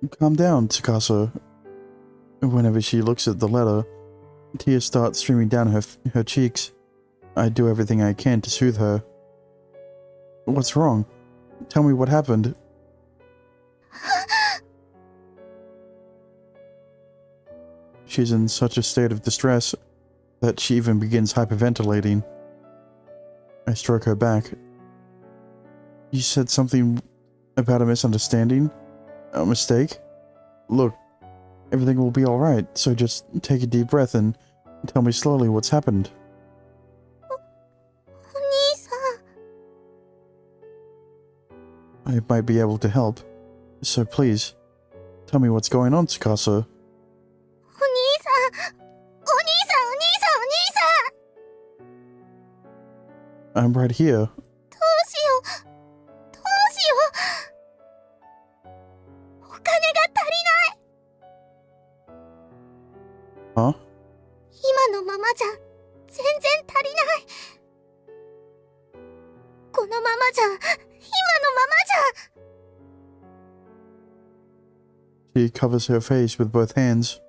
Calm down, Tsukasa. Whenever she looks at the letter, tears start streaming down her cheeks. I do everything I can to soothe her. What's wrong? Tell me what happened. She's in such a state of distress that she even begins hyperventilating. I stroke her back. You said something about a misunderstanding? A mistake? Look, everything will be alright, so just take a deep breath and tell me slowly what's happened. I might be able to help, so please, tell me what's going on, Tsukasa. I'm right here. Huh? She covers her face with both hands.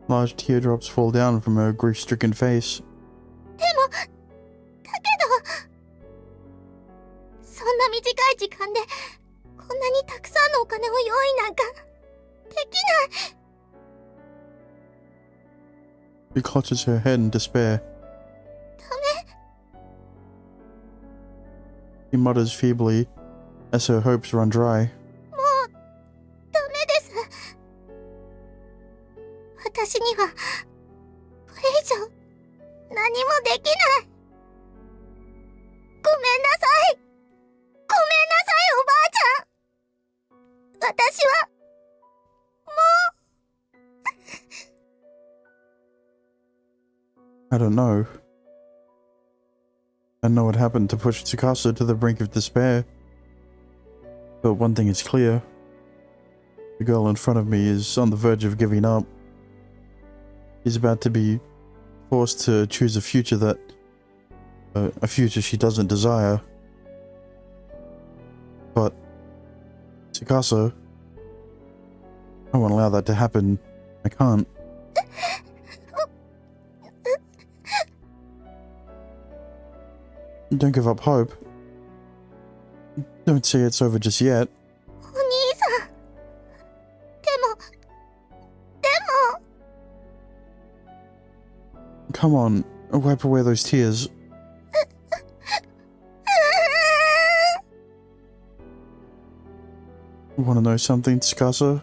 Large teardrops fall down from her grief-stricken face. She clutches her head in despair. She mutters feebly as her hopes run dry. I don't know. I know what happened to push Tsukasa to the brink of despair. But one thing is clear. The girl in front of me is on the verge of giving up. She's about to be forced to choose a future that... a future she doesn't desire. But... Tsukasa... I won't allow that to happen. I can't. Don't give up hope. Don't say it's over just yet. Come on, wipe away those tears. Want to know something, Tsukasa?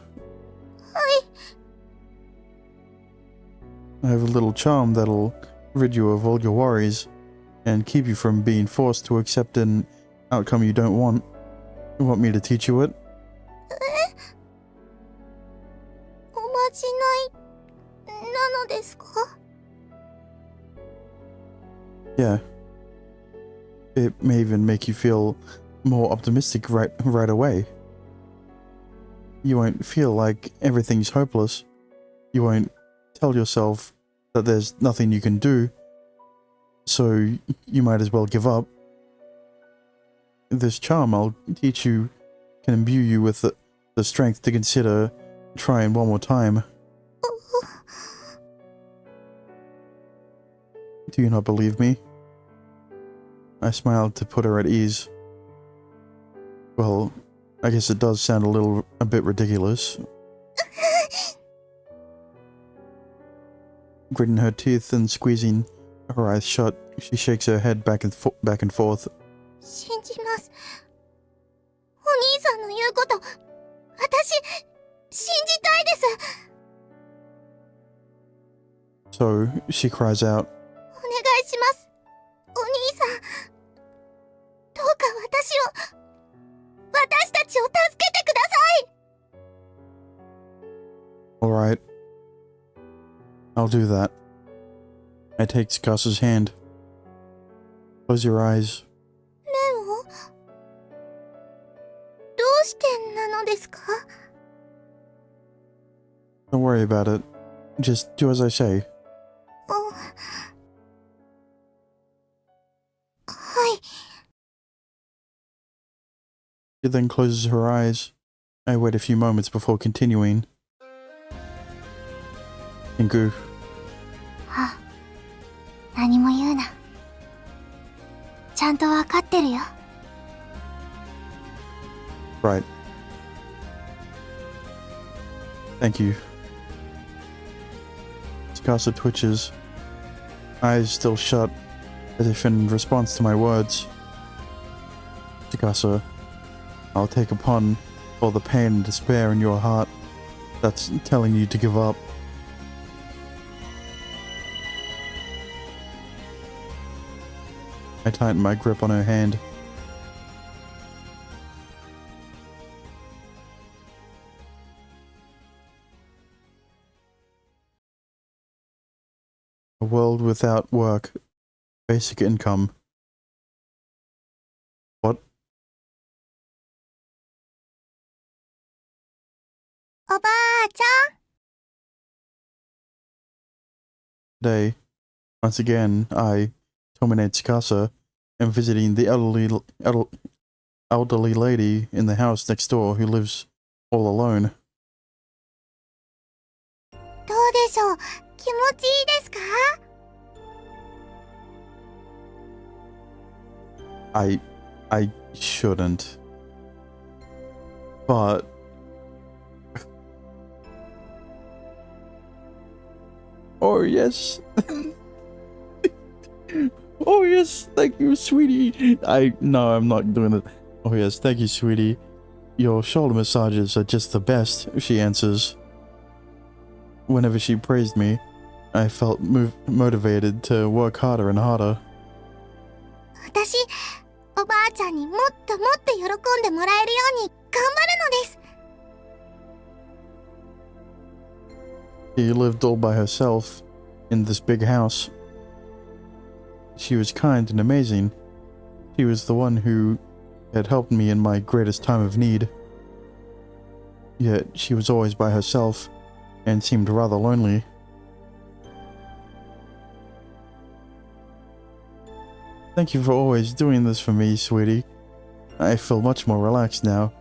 I have a little charm that'll rid you of all your worries and keep you from being forced to accept an outcome you don't want. You want me to teach you it? Yeah. It may even make you feel more optimistic right away. You won't feel like everything's hopeless. You won't tell yourself that there's nothing you can do, so you might as well give up. This charm I'll teach you can imbue you with the strength to consider trying one more time. Do you not believe me? I smiled to put her at ease. Well, I guess it does sound a bit ridiculous. gritting her teeth and squeezing her eyes shut, she shakes her head back and forth. 信じます。お兄さんの言うこと、私、信じたいです。So she cries out. お願いします。お兄さん、どうか私たちを助けてください。Alright. I'll do that. I take Tsukasa's hand. Close your eyes. 目を？どうしてなのですか？ Don't worry about it. Just do as I say. はい。 She then closes her eyes. I wait a few moments before continuing. Kingu. はあ、何も言うな。ちゃんとわかってるよ。Right. Thank you. Tsukasa twitches, eyes still shut, as if in response to my words. Tsukasa, I'll take upon all the pain and despair in your heart that's telling you to give up. I tighten my grip on her hand. A world without work. Basic income. What? おばあちゃん。 Today, once again, I, Tomine Tsukasa, am visiting the elderly lady in the house next door who lives all alone. どうでしょう？気持ちいいですか？ I shouldn't. But oh yes. Oh yes, thank you, sweetie. No, I'm not doing it. Oh yes, thank you, sweetie. Your shoulder massages are just the best, she answers. Whenever she praised me, I felt motivated to work harder and harder. 私、おばあちゃんにもっともっと喜んでもらえるように頑張るのです。 She lived all by herself in this big house. She was kind and amazing. She was the one who had helped me in my greatest time of need. Yet she was always by herself and seemed rather lonely. Thank you for always doing this for me, sweetie. I feel much more relaxed now.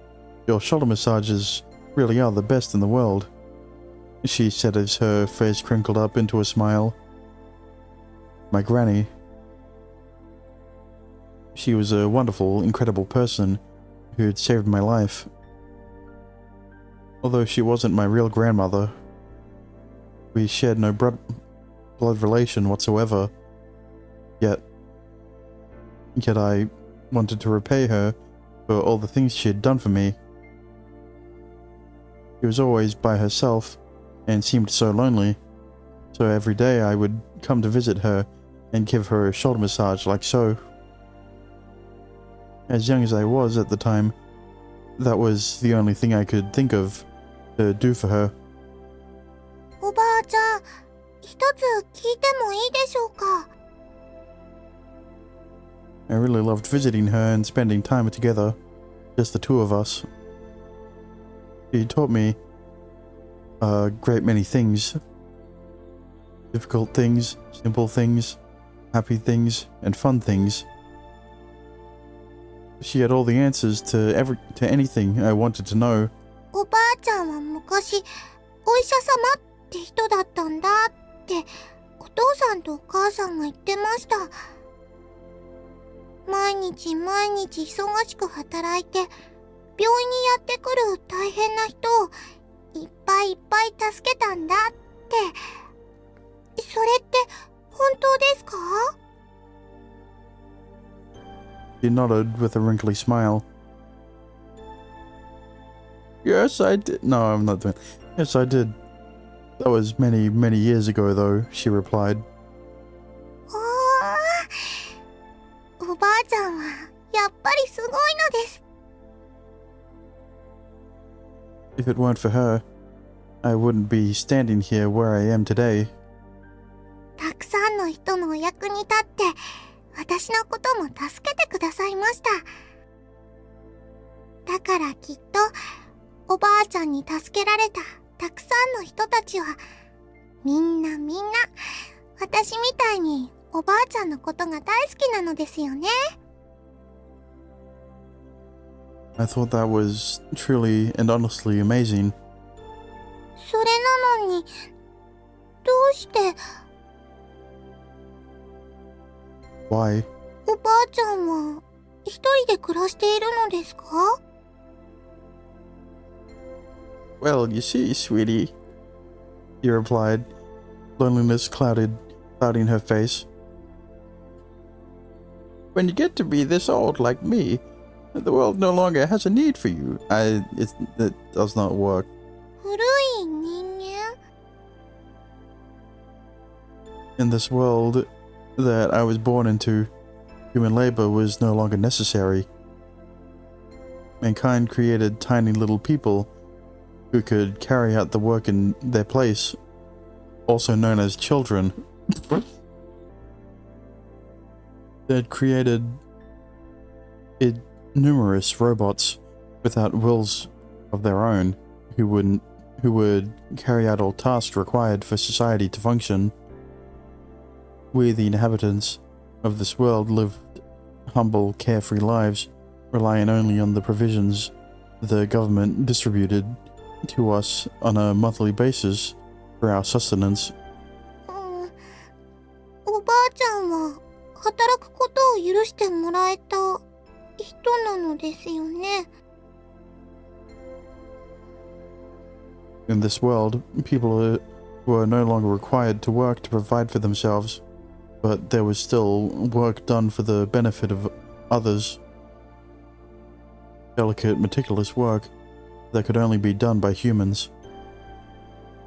Your shoulder massages really are the best in the world, she said as her face crinkled up into a smile. My granny. She was a wonderful, incredible person who had saved my life. Although she wasn't my real grandmother, we shared no blood relation whatsoever. Yet I wanted to repay her for all the things she had done for me. She was always by herself and seemed so lonely, so every day I would come to visit her and give her a shoulder massage like so. As young as I was at the time, that was the only thing I could think of to do for her. おばあちゃん、一つ聞いてもいいでしょうか？ I really loved visiting her and spending time together, just the two of us. She taught me a great many things. Difficult things, simple things, happy things, and fun things. She had all the answers to anything I wanted to know. おばあちゃんは昔、お医者様って人だったんだってお父さんとお母さんが言ってました。毎日毎日忙しく働いて病院にやってくる大変な人をいっぱいいっぱい助けたんだって。それって本当ですか？ She nodded with a wrinkly smile. Yes, I did. No, I'm not doing. Yes, I did. That was many, many years ago, though, she replied. おばあちゃんはやっぱりすごいのです。 If it weren't for her, I wouldn't be standing here where I am today. たくさんの人のお役に立って私のことも助けてくださいました。だからきっとおばあちゃんに助けられたたくさんの人たちはみんな私みたいにおばあちゃんのことが大好きなのですよね。 I thought that was truly and honestly amazing. それなのにどうして Why? おばあちゃんは一人で暮らしているのですか？ Well, you see, sweetie, he replied, loneliness clouding her face. When you get to be this old like me, the world no longer has a need for you. It does not work. 古い人間 In this world that I was born into, human labor was no longer necessary. Mankind created tiny little people who could carry out the work in their place, also known as children. They had created numerous robots without wills of their own who would carry out all tasks required for society to function. We, the inhabitants of this world, lived humble, carefree lives, relying only on the provisions the government distributed to us on a monthly basis for our sustenance. おばあちゃんは働くことを許してもらえた人なのですよね。 In this world, people were no longer required to work to provide for themselves, but there was still work done for the benefit of others. Delicate, meticulous work that could only be done by humans.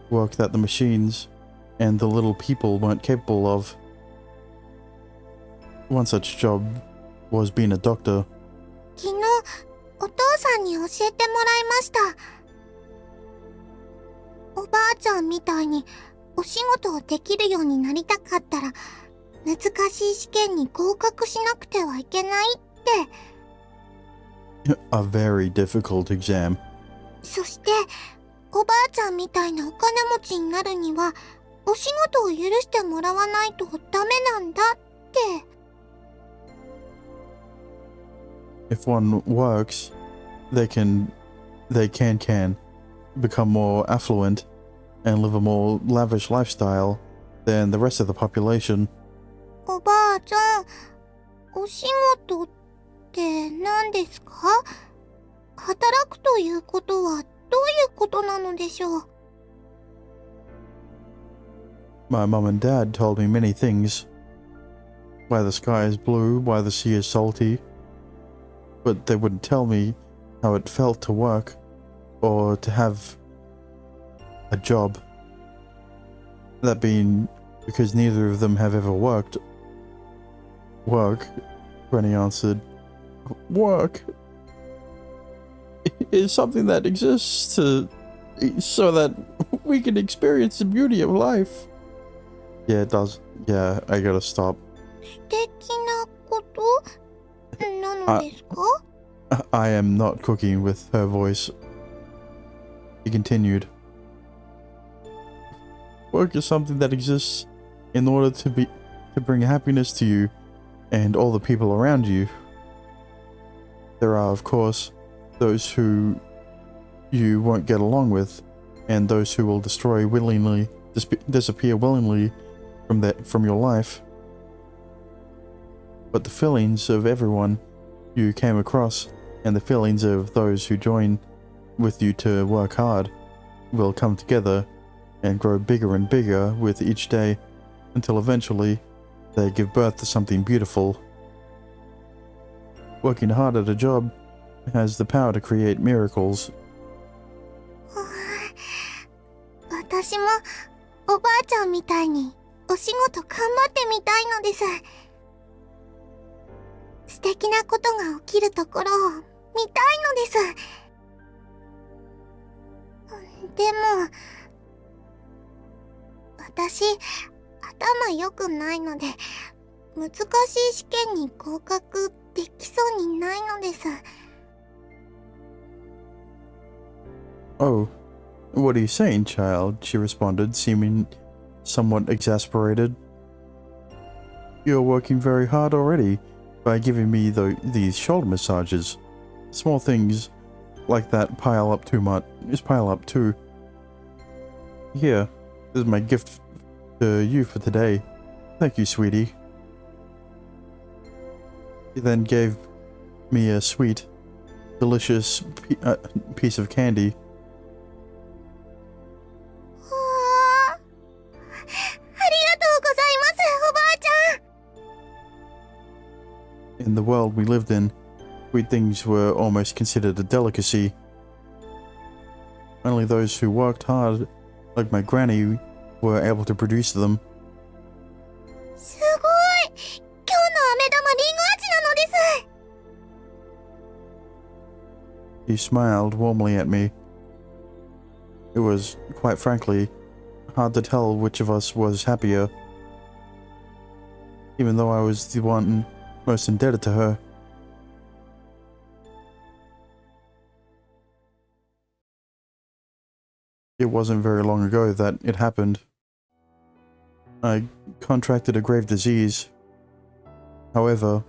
Work that the machines and the little people weren't capable of. One such job was being a doctor. 昨日お父さんに教えてもらいました。おばあちゃんみたいにお仕事をできるようになりたかったら難しい試験に合格しなくてはいけないって。 A very difficult exam. そしておばあちゃんみたいなお金持ちになるにはお仕事を許してもらわないとダメなんだって。 If one works, they can become more affluent and live a more lavish lifestyle than the rest of the population. おばあちゃん、お仕事って何ですか？働くということはどういうことなのでしょう？ My mum and dad told me many things. Why the sky is blue, why the sea is salty. But they wouldn't tell me how it felt to work or to have a job. That being because neither of them have ever worked. Work, Granny answered. Work is something that exists so that we can experience the beauty of life. Yeah, it does. Yeah, I gotta stop. 素敵なことなのですか？ I am not cooking with her voice. He continued. Work is something that exists in order to bring happiness to you and all the people around you. There are, of course, those who you won't get along with, and those who will disappear willingly from your life. But the feelings of everyone you came across and the feelings of those who join with you to work hard will come together and grow bigger and bigger with each day until eventually they give birth to something beautiful. Working hard at a job has the power to create miracles. 私もおばあちゃんみたいにお仕事頑張ってみたいのです。素敵なことが起きるところを見たいのです。でも、私、頭良くないので、難しい試験に合格できそうにないのです。Oh, what are you saying, child? She responded, seeming somewhat exasperated. You're working very hard already by giving me these shoulder massages. Small things like that pile up too. Here, this is my gift to you for today. Thank you, sweetie. He then gave me a sweet, delicious piece of candy. In the world we lived in, sweet things were almost considered a delicacy. Only those who worked hard, like my granny, were able to produce them. すごい！今日の飴玉リンゴ味なのです。 He smiled warmly at me. It was, quite frankly, hard to tell which of us was happier, even though I was the one most indebted to her. It wasn't very long ago that it happened. I contracted a grave disease. However,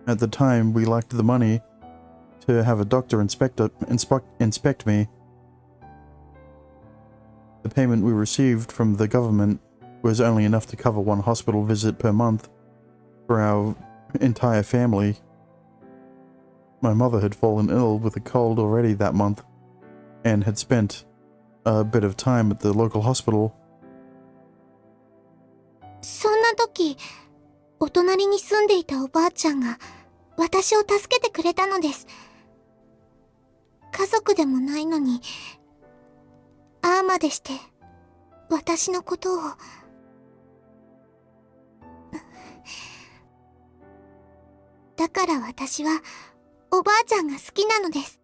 at the time we lacked the money to have a doctor inspect me. The payment we received from the government was only enough to cover one hospital visit per month for our entire family. My mother had fallen ill with a cold already that month and had spent a bit of time at the local hospital. そんな時、お隣に住んでいたおばあちゃんが私を助けてくれたのです。家族でもないのに、ああまでして私のことを。だから私はおばあちゃんが好きなのです。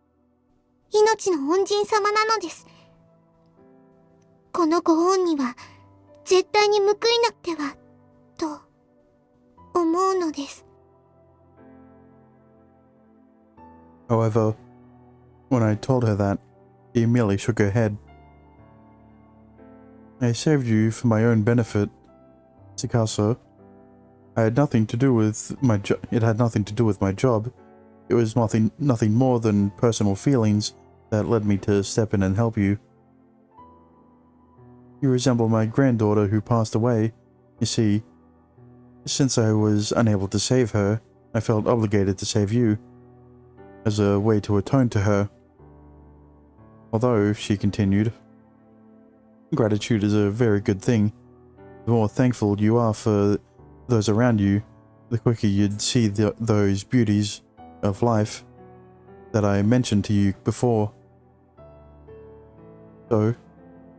命の恩人様なのです。このご恩には絶対に報いなくてはと思うのです。 However, when I told her that, she merely shook her head. I saved you for my own benefit, Tsukasa. I had nothing to do with my it had nothing to do with my job. It was nothing more than personal feelings that led me to step in and help you. You resemble my granddaughter who passed away. You see, since I was unable to save her, I felt obligated to save you, as a way to atone to her. Although, she continued, gratitude is a very good thing. The more thankful you are for those around you, the quicker you'd see those beauties of life that I mentioned to you before. So,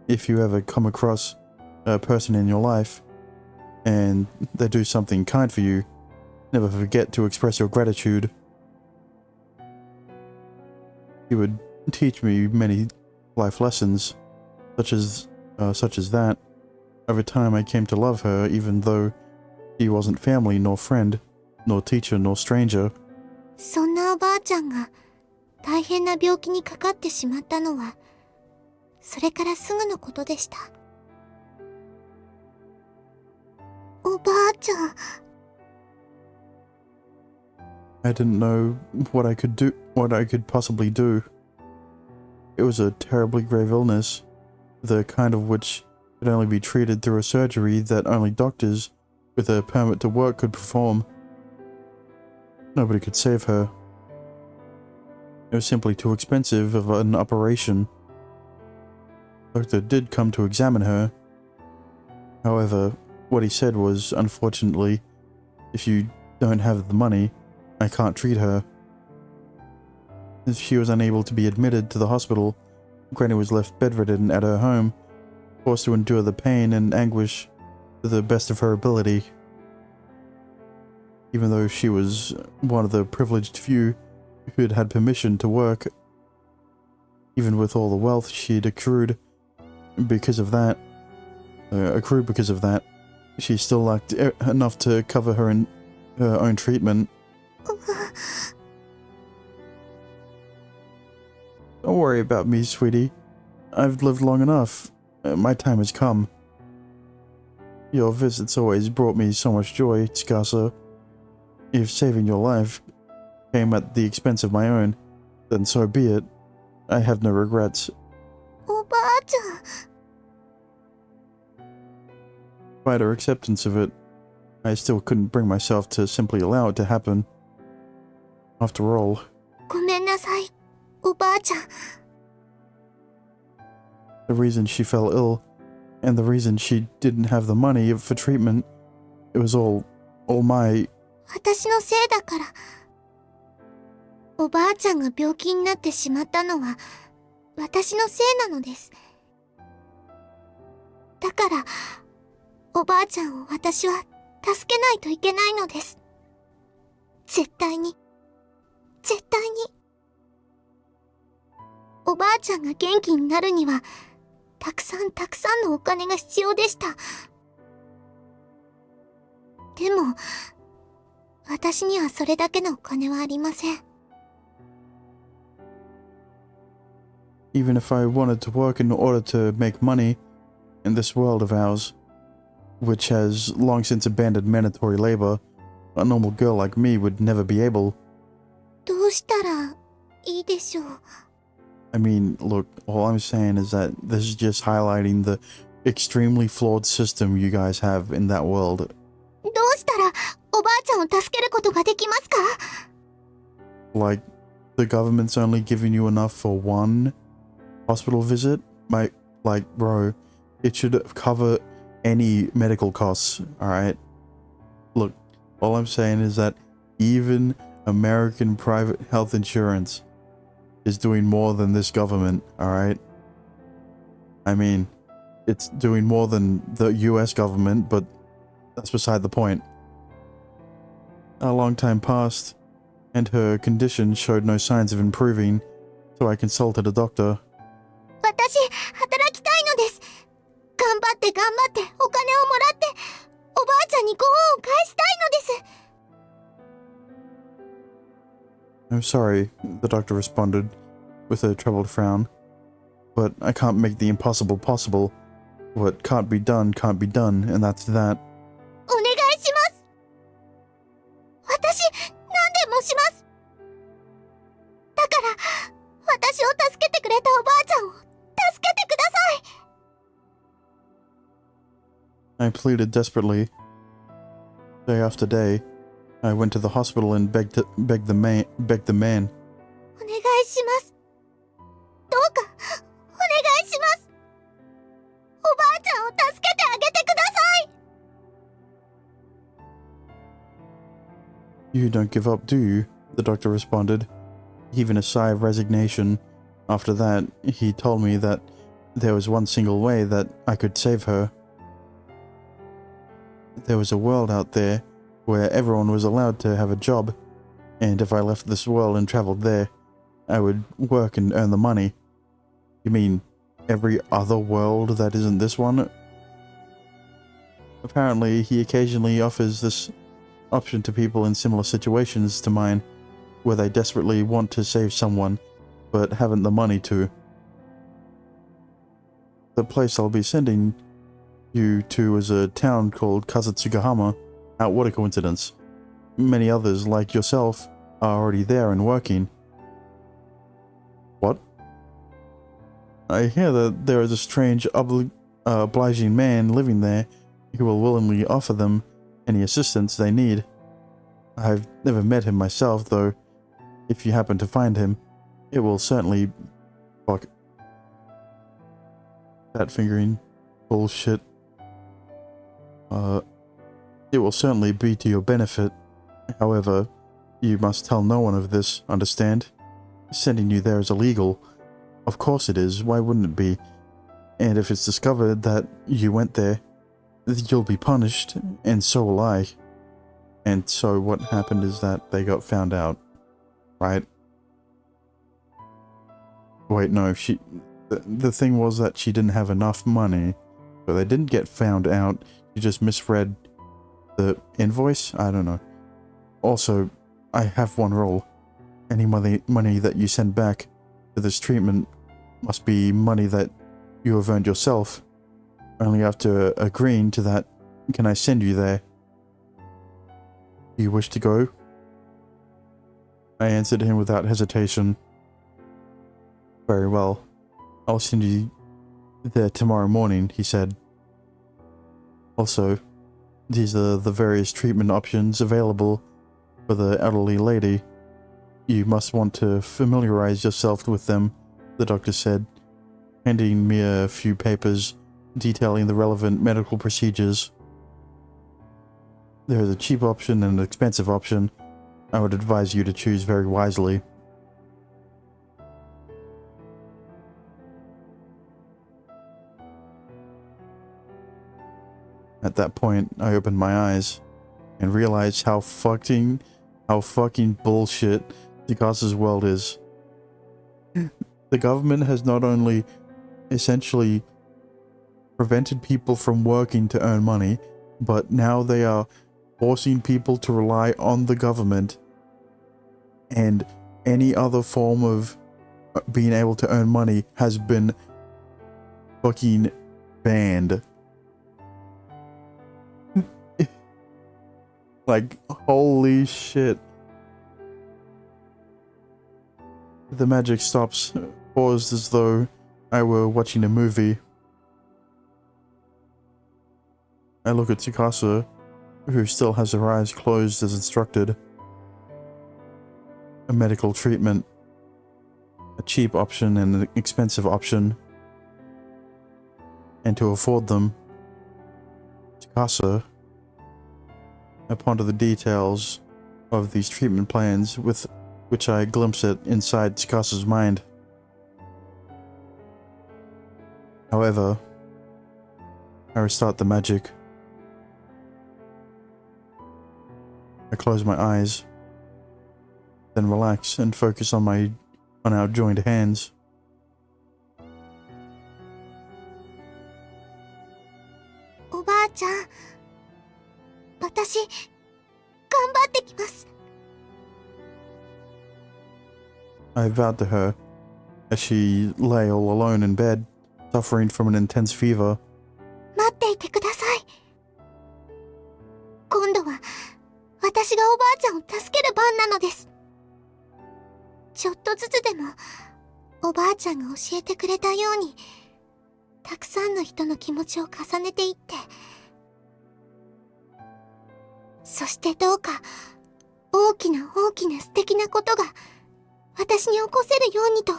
if you ever come across a person in your life and they do something kind for you, never forget to express your gratitude. You would teach me many life lessons, such as that. Over time I came to love her, even though she wasn't family, nor friend, nor teacher, nor stranger. そんなおばあちゃんが大変な病気にかかってしまったのは、それからすぐのことでした。おばあちゃん。I didn't know what I could possibly do. It was a terribly grave illness, the kind of which could only be treated through a surgery that only doctors with a permit to work could perform. Nobody could save her. It was simply too expensive of an operation. The doctor did come to examine her. However, What he said was, unfortunately, if you don't have the money, I can't treat her. If she was unable to be admitted to the hospital, Granny was left bedridden at her home, forced to endure the pain and anguish to the best of her ability. Even though she was one of the privileged few who had had permission to work, even with all the wealth she'd accrued because of that, she still lacked enough to cover her own treatment. Don't worry about me, sweetie. I've lived long enough. My time has come. Your visits always brought me so much joy, Tsukasa. If saving your life came at the expense of my own, then so be it. I have no regrets. おばあちゃん。 Despite her acceptance of it, I still couldn't bring myself to simply allow it to happen. After all, ごめんなさい、おばあちゃん。 the reason she fell ill, and the reason she didn't have the money for treatment, it was all my... 私のせいだから。おばあちゃんが病気になってしまったのは私のせいなのです。だからおばあちゃんを私は助けないといけないのです。絶対に、絶対に。おばあちゃんが元気になるにはたくさんのお金が必要でした。でも私にはそれだけのお金はありません。 Even if I wanted to work in order to make money in this world of ours, which has long since abandoned mandatory labor, a normal girl like me would never be able. どうしたらいいでしょう。 I mean, look, all I'm saying is that this is just highlighting the extremely flawed system you guys have in that world. どうしたらおばあちゃんを助けることができますか？ Like, the government's only giving you enough for one hospital visit? Like, bro, it should cover any medical costs, alright? Look, all I'm saying is that even American private health insurance is doing more than this government, alright? I mean, it's doing more than the US government, but that's beside the point. A long time passed, and her condition showed no signs of improving, so I consulted a doctor. 私働きたいのです。頑張ってお金をもらっておばあちゃんにご恩を返したいのです。 I'm sorry, the doctor responded, with a troubled frown. But I can't make the impossible possible. What can't be done, and that's that. お願いします。私何でもします。だから私を助けてくれたおばあちゃんを助けてください。 I pleaded desperately. Day after day, I went to the hospital and begged the man. お願いします。どうかお願いします。おばあちゃんを助けてあげてください。 You don't give up, do you? The doctor responded, heaving a sigh of resignation. After that, he told me that there was one single way that I could save her. There was a world out there where everyone was allowed to have a job, and if I left this world and traveled there, I would work and earn the money. You mean every other world that isn't this one? Apparently, he occasionally offers this option to people in similar situations to mine, where they desperately want to save someone, but haven't the money to. The place I'll be sending you to is a town called Kazatsugahama. What a coincidence. Many others, like yourself, are already there and working. What? I hear that there is a strange, obliging man living there who will willingly offer them any assistance they need. I've never met him myself, though. If you happen to find him, it will certainly... Fuck. Fat fingering. Bullshit. It will certainly be to your benefit. However, you must tell no one of this, understand? Sending you there is illegal. Of course it is, why wouldn't it be? And if it's discovered that you went there, you'll be punished, and so will I. And so what happened is that they got found out, right? Wait, no, the thing was that she didn't have enough money, so they didn't get found out. She just misread the invoice? I don't know. Also, I have one rule. Any money that you send back for this treatment must be money that you have earned yourself. Only after agreeing to that can I send you there. Do you wish to go? I answered him without hesitation. Very well. I'll send you there tomorrow morning, he said. Also, these are the various treatment options available for the elderly lady. You must want to familiarize yourself with them, the doctor said, handing me a few papers detailing the relevant medical procedures. There is a cheap option and an expensive option. I would advise you to choose very wisely. At that point, I opened my eyes and realized how fucking bullshit Tsukasa's world is. The government has not only essentially prevented people from working to earn money, but now they are forcing people to rely on the government, and any other form of being able to earn money has been fucking banned. Like, holy shit. The magic stops, paused as though I were watching a movie. I look at Tsukasa, who still has her eyes closed as instructed. A medical treatment, a cheap option and an expensive option. And to afford them, Tsukasa, I ponder the details of these treatment plans with which I glimpse it inside Tsukasa's mind. However, I restart the magic. I close my eyes, then relax and focus on our joined hands. Oba-chan, 私、頑張ってきます。I vowed to her, as she lay all alone in bed, suffering from an intense fever. 待っていてください。今度は、私がおばあちゃんを助ける番なのです。ちょっとずつでも、おばあちゃんが教えてくれたように、たくさんの人の気持ちを重ねていって、そしてどうか、大きな素敵なことが、私に起こせるようにと、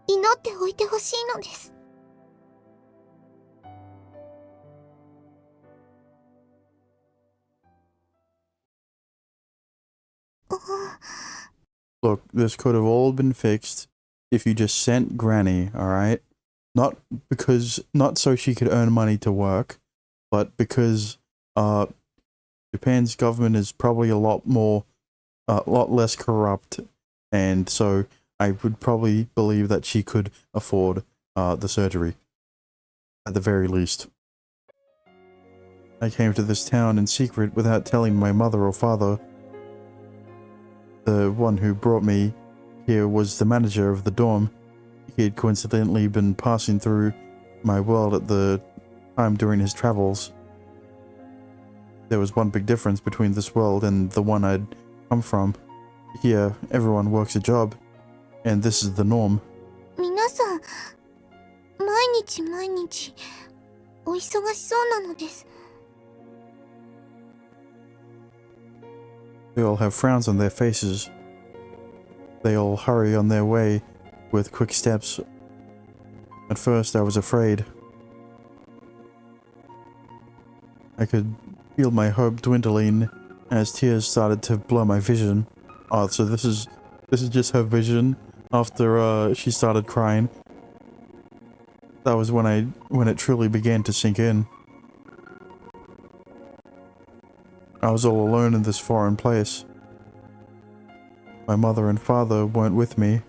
祈っておいてほしいのです。Look, this could have all been fixed if you just sent Granny, alright? Not so she could earn money to work, but because, Japan's government is probably a lot less corrupt, and so I would probably believe that she could afford the surgery, at the very least. I came to this town in secret without telling my mother or father. The one who brought me here was the manager of the dorm. He had coincidentally been passing through my world at the time during his travels. There was one big difference between this world and the one I'd come from. Here, everyone works a job, and this is the norm. 皆さん、毎日、お忙しそうなのです。They all have frowns on their faces. They all hurry on their way with quick steps. At first, I was afraid. I could feel my hope dwindling as tears started to blur my vision. Oh, so this is just her vision after she started crying. That was when it truly began to sink in. I was all alone in this foreign place. My mother and father weren't with me,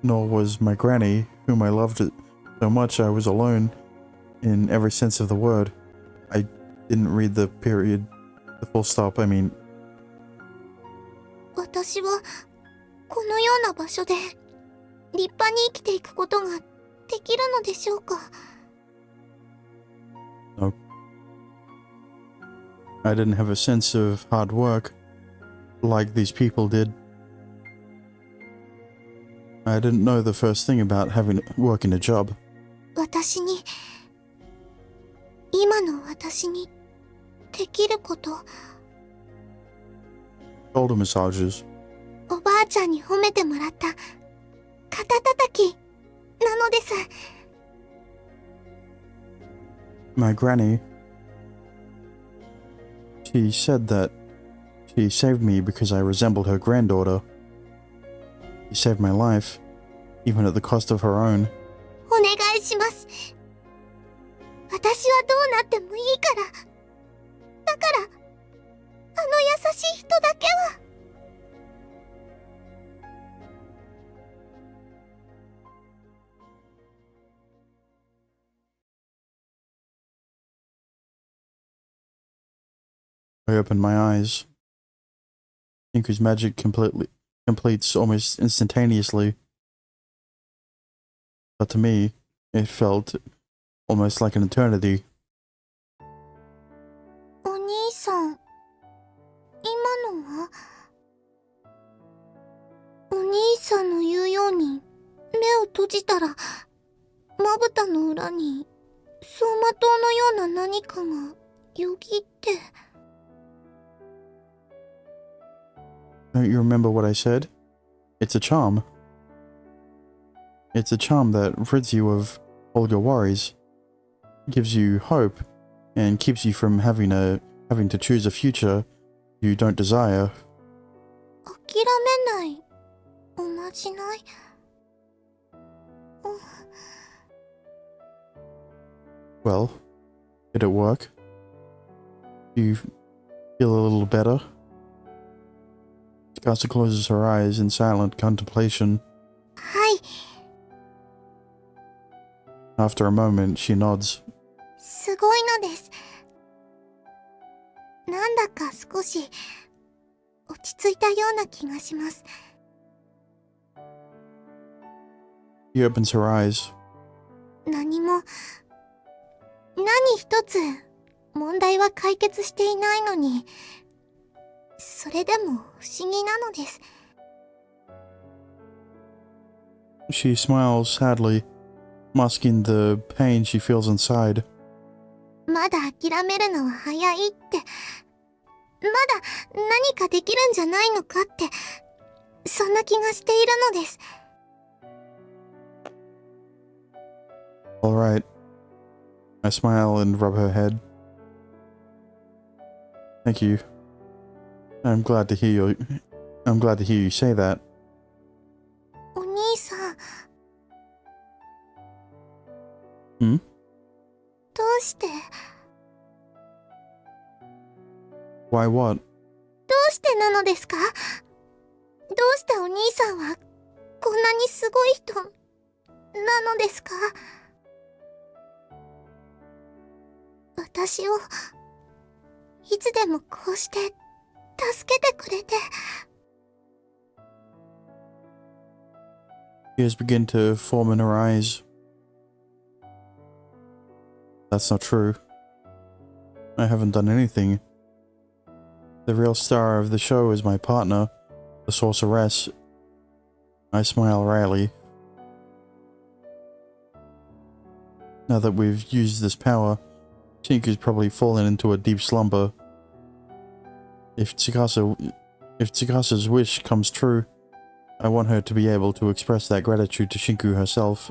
nor was my granny, whom I loved so much I was alone in every sense of the word. I didn't read the period, the full stop, I mean. 私はこのような場所で立派に生きていくことができるのでしょうか? No. I didn't have a sense of hard work like these people did. I didn't know the first thing about working a job. 私に、今の私にできること、 Shoulder massages. おばあちゃんに褒めてもらった肩たたきなのです。 My granny, she said that she saved me because I resembled her granddaughter. She saved my life, even at the cost of her own. お願いします。私はどうなってもいいから。だから、あの優しい人だけは。 I opened my eyes. Shiku's magic completes almost instantaneously. But to me, it felt almost like an eternity. お兄さん、今のは？お兄さんの言うように目を閉じたら、まぶたの裏に走馬灯のような何かがよぎって。 Don't you remember what I said? It's a charm. It's a charm that rids you of all your worries, gives you hope, and keeps you from having to choose a future you don't desire. 諦めないおまじない。Well, did it work? Do you feel a little better? Tsukasa closes her eyes in silent contemplation. はい。 After a moment, she nods. すごいのです。なんだか少し落ち着いたような気がします。 She opens her eyes. 何一つ問題は解決していないのに、それでも不思議なのです。 She smiles sadly, masking the pain she feels inside. まだ諦めるのは早いって、まだ何かできるんじゃないのかって、そんな気がしているのです。 All right. I smile and rub her head. Thank you. I'm glad to hear you say that. お兄さん。ん？どうして？ Why what? どうしてなのですか？どうしてお兄さんはこんなにすごい人なのですか？私をいつでもこうして助けてくれて。 Tears begin to form in her eyes. That's not true. I haven't done anything. The real star of the show is my partner, the sorceress. I smile wryly. Now that we've used this power, Shiku's probably fallen into a deep slumber. If Tsukasa's wish comes true, I want her to be able to express that gratitude to Shinku herself.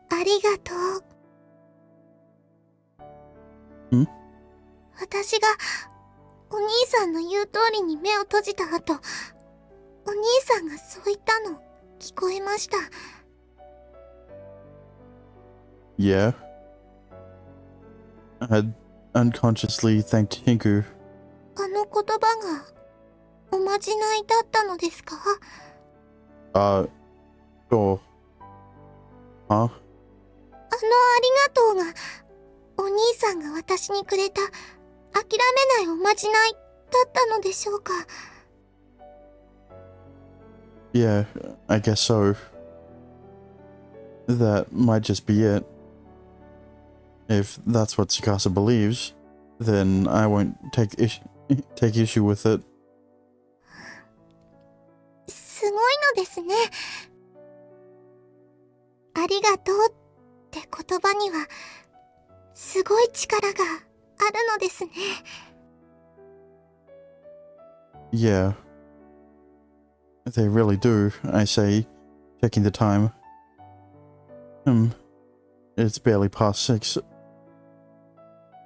ありがとう。ん？私がお兄さんの言う通りに目を閉じた後、お兄さんがそう言ったの聞こえました。Yeah. I had unconsciously thanked Hinku. あの言葉がおまじないだったのですか？ Sure. Huh? ありがとうが、お兄さんが私にくれた諦めないおまじないだったのでしょうか？ Yeah, I guess so. That might just be it. If that's what Tsukasa believes, then I won't take issue with it. すごいのですね。ありがとうって言葉にはすごい力があるのですね。Yeah. They really do, I say, checking the time. It's barely past 6.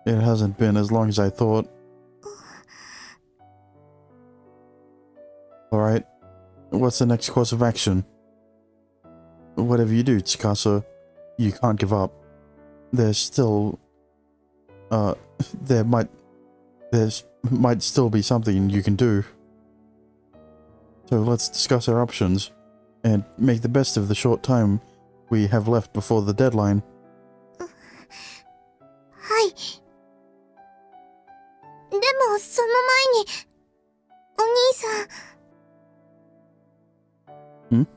It hasn't been as long as I thought. Alright, what's the next course of action? Whatever you do, Tsukasa, you can't give up. There's still... there might still be something you can do. So let's discuss our options, and make the best of the short time we have left before the deadline. はい。でもその前に、お兄さん。ん？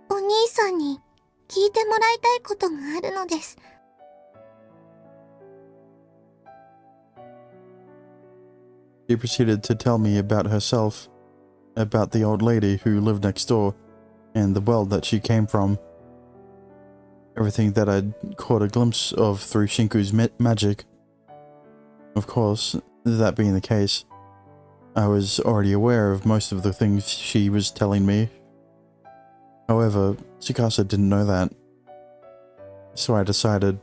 お兄さんに聞いてもらいたいことがあるのです。She proceeded to tell me about herself, about the old lady who lived next door, and the world that she came from. Everything that I'd caught a glimpse of through Shinku's magic. Of course, that being the case, I was already aware of most of the things she was telling me. However, Tsukasa didn't know that. So I decided,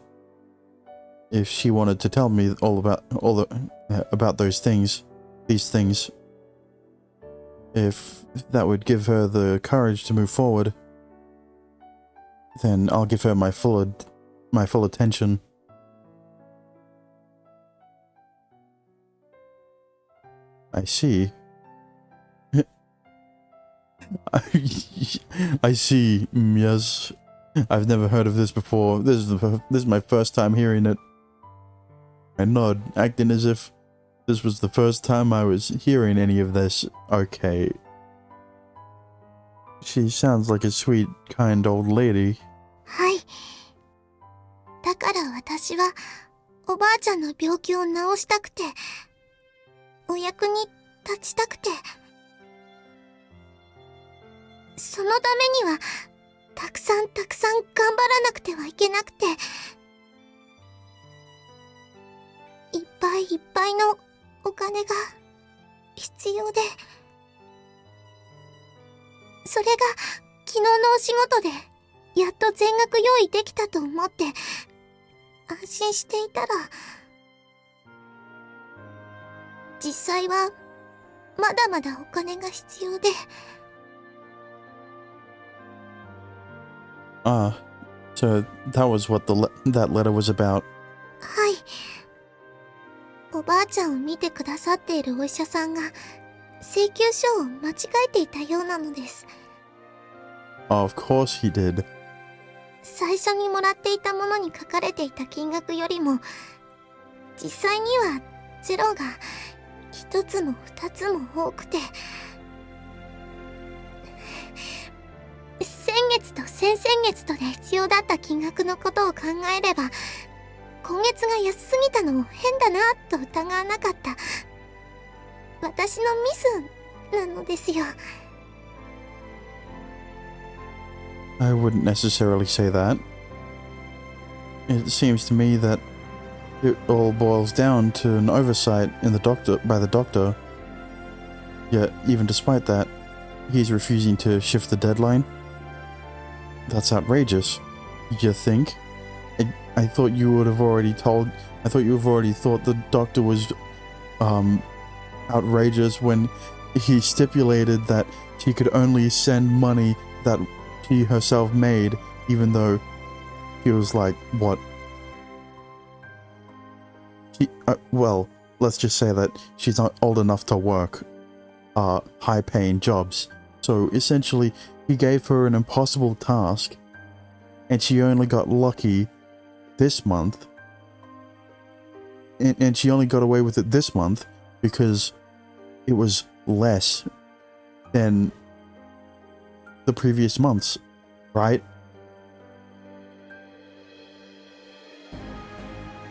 if she wanted to tell me about those things, these things, if that would give her the courage to move forward, then I'll give her my full attention. I see. I see. Yes, I've never heard of this before. This is my first time hearing it. I nod, acting as if this was the first time I was hearing any of this. Okay. She sounds like a sweet, kind old lady. はい。だから私はおばあちゃんの病気を治したくて、お役に立ちたくて、そのためにはたくさん頑張らなくてはいけなくて、いっぱいいっぱいのお金が必要で、それが昨日のお仕事でやっと全額用意できたと思って安心していたら、実際はまだまだお金が必要で。So that was what that letter was about. はい。おばあちゃんを見てくださっているお医者さんが請求書を間違えていたようなのです。Of course he did. 最初にもらっていたものに書かれていた金額よりも、実際にはゼロが一つも二つも多くて、先月と先々月とで必要だった金額のことを考えれば、今月が安すぎたのを変だなと疑わなかった。私のミスなのですよ。I wouldn't necessarily say that. It seems to me that it all boils down to an oversight by the doctor. Yet, even despite that, he's refusing to shift the deadline. That's outrageous. You think? I thought you would have already told I thought you've already thought the doctor was outrageous when he stipulated that she could only send money that she herself made, even though she was like, what? Well, let's just say that she's not old enough to work high-paying jobs. So essentially, he gave her an impossible task, and she only got lucky this month. And she only got away with it this month because it was less than the previous months, right?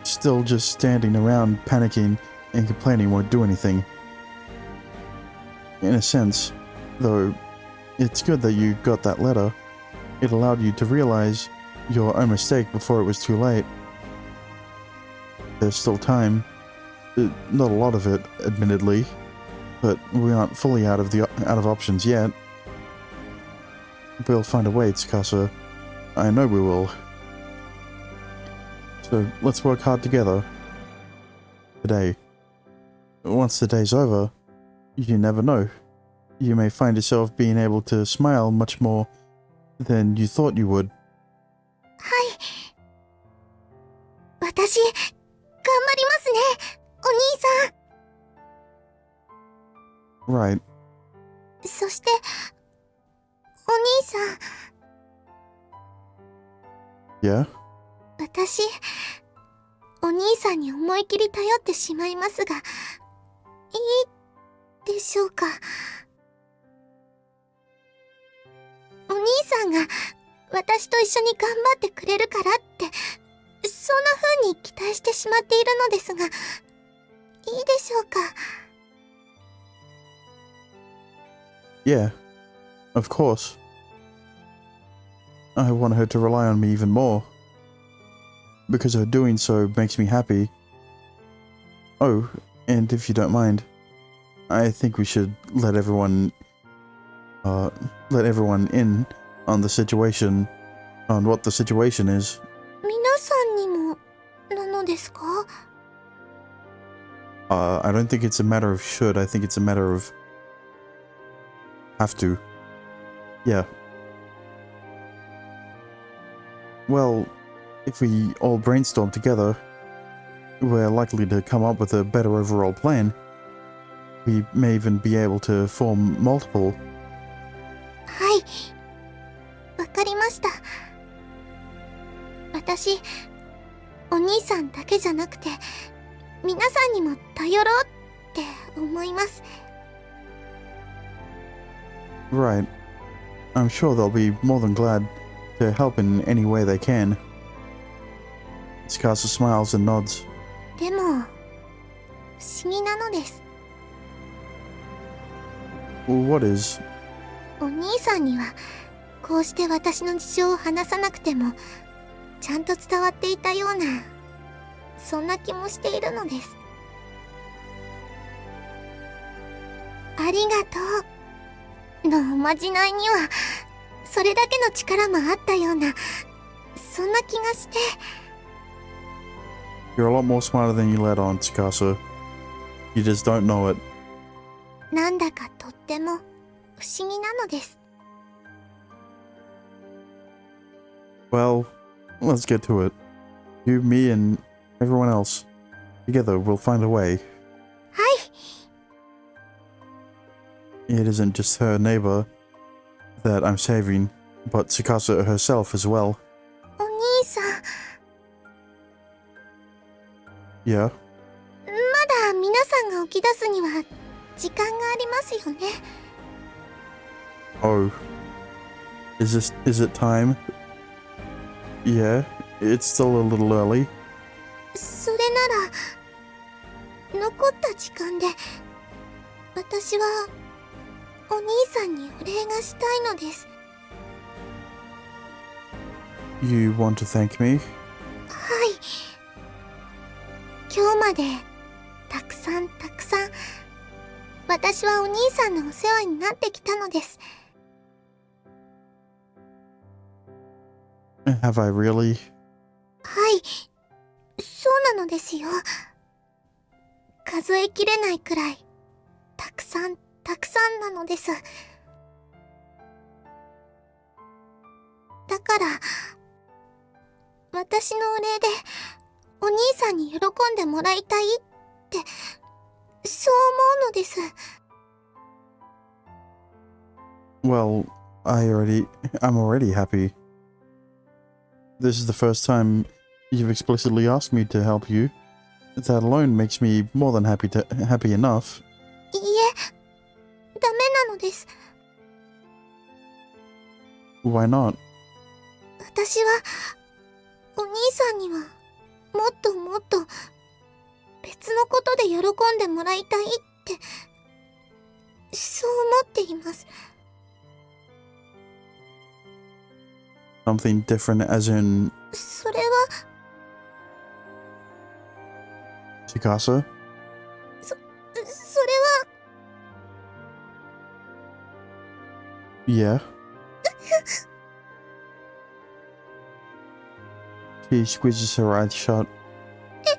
Still just standing around panicking and complaining won't do anything. In a sense, though, it's good that you got that letter. It allowed you to realize your own mistake before it was too late. There's still time. Not a lot of it, admittedly, but we aren't fully out of options yet. We'll find a way, Tsukasa. I know we will. So let's work hard together. Today. Once the day's over, you never know. You may find yourself being able to smile much more than you thought you would. はい。私、頑張りますね、お兄さん。 Right. そして、お兄さん。 Yeah? 私、お兄さんに思い切り頼ってしまいますが、いいでしょうか。お兄さんが私と一緒に頑張ってくれるからって、そんな風に期待してしまっているのですが、いいでしょうか。Yeah. Of course. I want her to rely on me even more. Because her doing so makes me happy. Oh, and if you don't mind, I think we should let everyone in on the situation, on what the situation is. 皆さんにもなのですか? I don't think it's a matter of should, I think it's a matter of have to. Yeah. Well, if we all brainstorm together, we're likely to come up with a better overall plan. We may even be able to form multiple. はい。わかりました。私、お兄さんだけじゃなくて、皆さんにも頼ろうって思います。Right. I'm sure they'll be more than glad to help in any way they can. Tsukasa smiles and nods. でも、不思議なのです。What is? お兄さんには、こうして私の事情を話さなくても、ちゃんと伝わっていたような、そんな気もしているのです。ありがとうのおまじないには、それだけの力もあったような、そんな気がして。You're a lot more smarter than you let on, Tsukasa. You just don't know it. なんだかとっても不思議なのです。Well, let's get to it. You, me, and everyone else. Together, we'll find a way. はい。It isn't just her neighbor that I'm saving, but Tsukasa herself as well. お兄さん。Yeah? まだ皆さんが起き出すには時間がありますよね。Oh. Is it time? Yeah, it's still a little early. それなら、残った時間で、私は、お兄さんにお礼がしたいのです。You want to thank me? はい。今日まで、たくさん、私はお兄さんのお世話になってきたのです。Have I really? はい。そうなのですよ。数えきれないくらい、たくさんなのです。だから、私のお礼で、お兄さんに喜んでもらいたいって、そう思うのです。Well, I'm already happy. This is the first time you've explicitly asked me to help you. That alone makes me more than happy enough. いいえ、ダメなのです。Why not? 私は、お兄さんには、もっともっと、別のことで喜んでもらいたいって、そう思っています。Something different as in それは、Tsukasa? それは、Yeah. She squeezes her eyes shut. エッ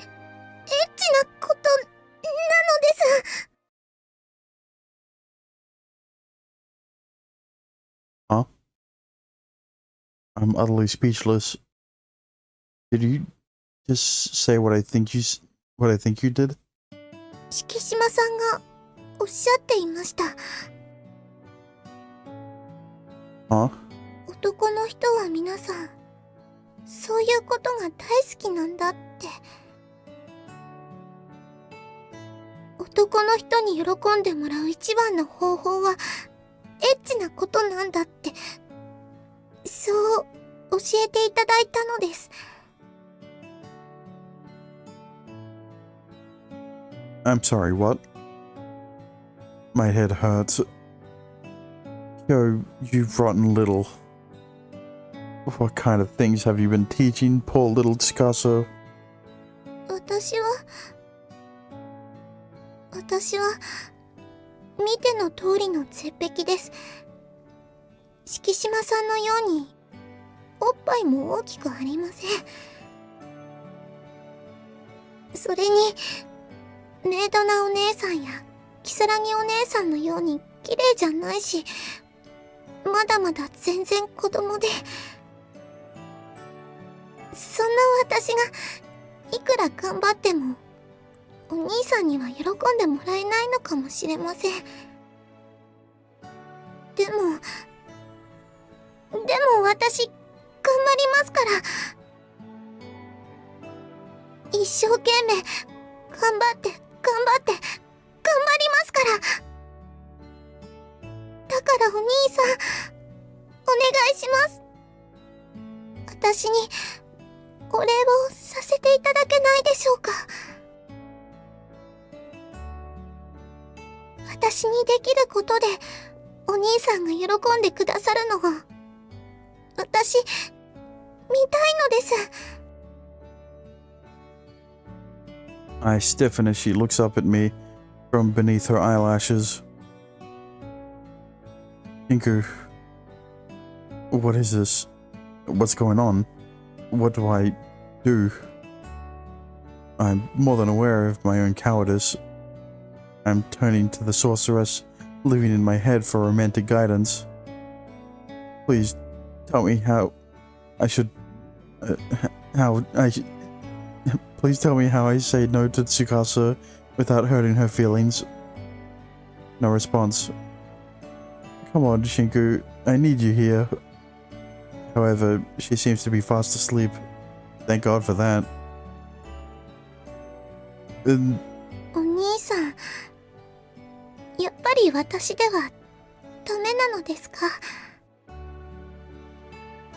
チなこと、なのです。Huh? I'm utterly speechless. Did you just say what I think you did? 敷島さんが、おっしゃっていました。Huh? 男の人は皆さん、そういうことが大好きなんだって。男の人に喜んでもらう一番の方法は、エッチなことなんだって、そう教えていただいたのです。I'm sorry, what? My head hurts. Yo, you rotten little. What kind of things have you been teaching, poor little Tsukasa? 私は、見ての通りの絶壁です。敷島さんのように、おっぱいも大きくありません。それに、メイドなお姉さんや、キサラギお姉さんのように綺麗じゃないし、まだまだ全然子供で、そんな私が、いくら頑張っても、お兄さんには喜んでもらえないのかもしれません。でも私、頑張りますから。一生懸命、頑張って、頑張りますから。だからお兄さん、お願いします。私に、お礼をさせていただけないでしょうか。私にできることで、お兄さんが喜んでくださるのが、私、見たいのです。I stiffen as she looks up at me from beneath her eyelashes. Shinku, what is this? What's going on? What do I do? I'm more than aware of my own cowardice. I'm turning to the sorceress, living in my head for romantic guidance. Please tell me how I should. Please tell me how I say no to Tsukasa without hurting her feelings. No response. Come on, Shinku, I need you here. However, she seems to be fast asleep. Thank God for that. お兄さん、やっぱり私ではダメなのですか？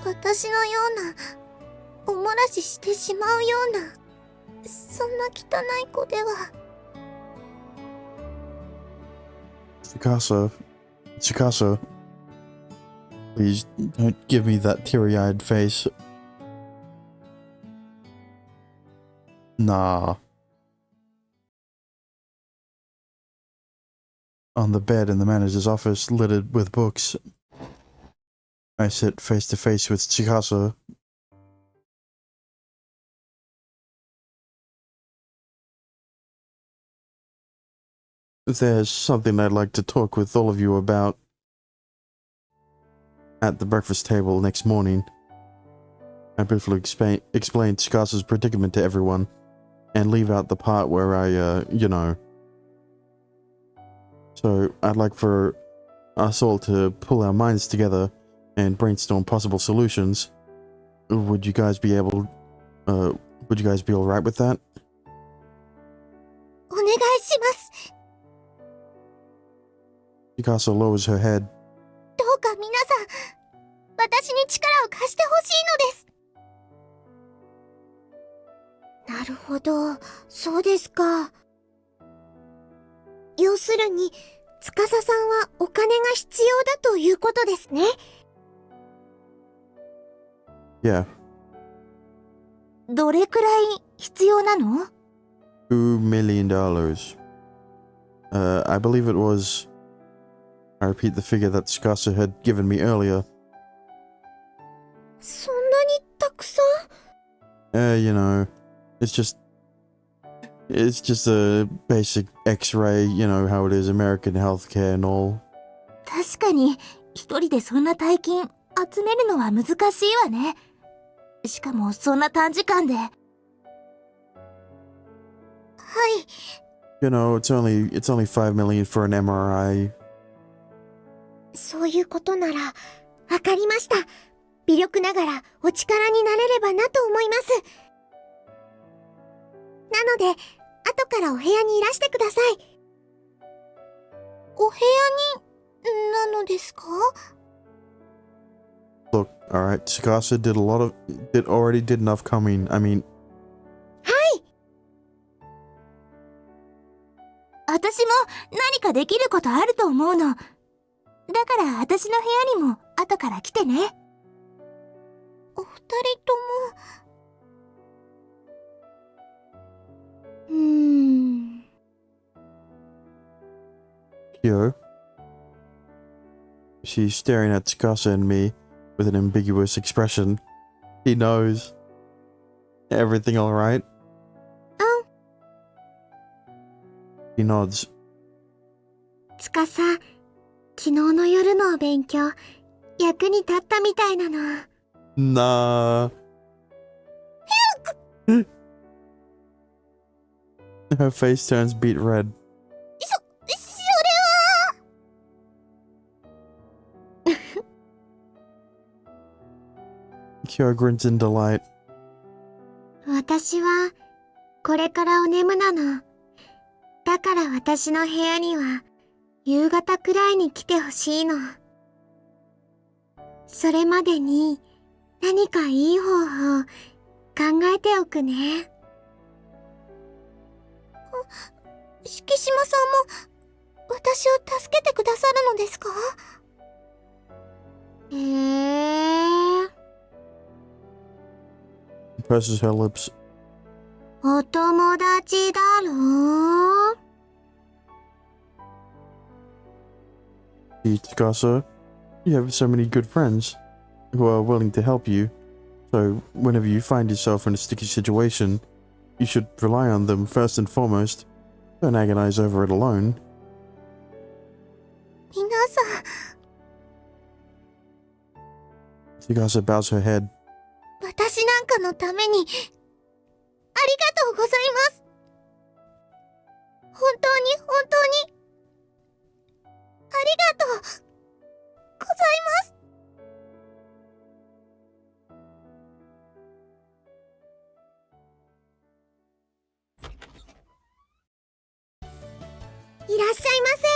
私のような、おもらししてしまうような、そんな汚い子では。Tsukasa, please don't give me that teary-eyed face. Nah. On the bed in the manager's office, littered with books, I sit face to face with Tsukasa. there's something I'd like to talk with all of you about. At the breakfast table next morning, I briefly explained Tsukasa's predicament to everyone, and leave out the part where I, So I'd like for us all to pull our minds together and brainstorm possible solutions. Would you guys be alright with that? お願いします。 Tsukasa lowers her head. どうか皆さん、私に力を貸してほしいのです。なるほど、そうですか。要するに、司さんはお金が必要だということですね。Yeah. どれくらい必要なの？ $2 million. I believe it was... I repeat the figure that Tsukasa had given me earlier. そんなにたくさん？ It's just a basic X-ray, you know how it is, American healthcare and all. 確かに、一人でそんな大金集めるのは難しいわね。しかもそんな短時間で。はい。It's only $5 million for an MRI. そういうことなら、わかりました。微力ながらお力になれればなと思います。なので、後からお部屋にいらしてください。お部屋に、なのですか？ Look, alright, Tsukasa already did enough coming. I mean... はい。私も何かできることあると思うの。だから私の部屋にも後から来てね。お二人とも。Kyo? She's staring at Tsukasa and me with an ambiguous expression. He knows. Everything alright? He nods. 司、昨日の夜のお勉強、役に立ったみたいなの。Nah. Her face turns beet red. それは。Kyo grins in delight. 私は、これからお眠なの。だから私の部屋には、夕方くらいに来てほしいの。それまでに、何かいい方法、考えておくね。敷島さんも、私を助けてくださるのですか？Presses her lips. お友達だろう？ See, Tsukasa, you have so many good friends who are willing to help you. So, whenever you find yourself in a sticky situation, you should rely on them first and foremost. Don't agonize over it alone. 皆さん。 Tsukasa bows her head. 私なんかのために、ありがとうございます。本当に、ありがとうございます。いらっしゃいませ。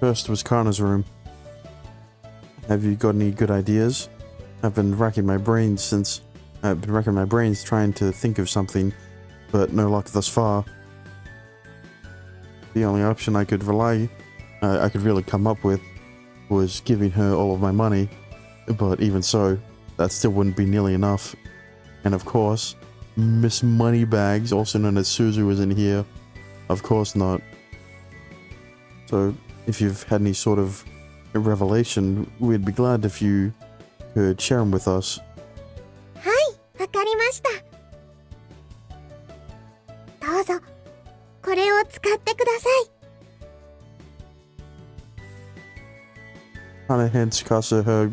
First was Kana's room. Have you got any good ideas? I've been racking my brains trying to think of something, but no luck thus far. The only option I could really come up with was giving her all of my money, but even so, that still wouldn't be nearly enough. And of course, Miss Moneybags, also known as Suzu, is in here. Of course not. So, if you've had any sort of revelation, we'd be glad if you could share them with us. はい、わかりました。どうぞ、Hana hands Tsukasa her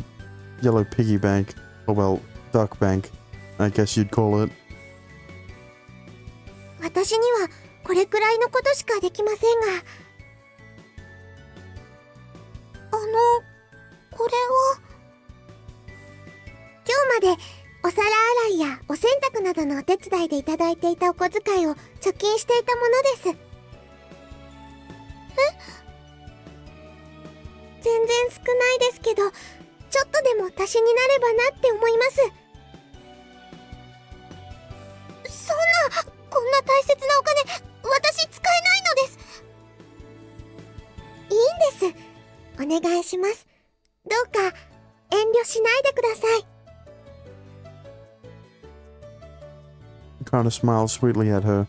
yellow piggy bank, or well, duck bank, I guess you'd call it. 私にはこれくらいのことしかできませんが。これは今日までお皿洗いやお洗濯などのお手伝いでいただいていたお小遣いを貯金していたものです。全然少ないですけど、ちょっとでも足しになればなって思います。そんな、こんな大切なお金、私使えないのです。いいんです。お願いします。どうか遠慮しないでください。Kana smiles sweetly at her.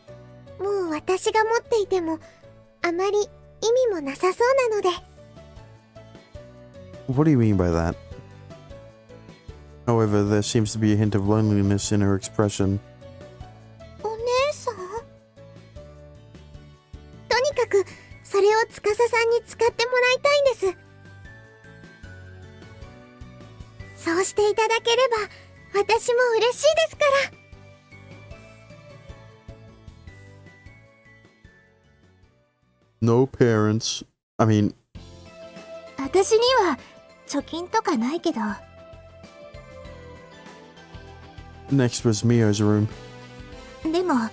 もう私が持っていてもあまり意味もなさそうなので。What do you mean by that? However, there seems to be a hint of loneliness in her expression. お姉さん？とにかくそれを司さんに使ってもらいたいんです。そうしていただければ私も嬉しいですから。No parents. I mean, 私には貯金とかないけど。next was Mio's room. でも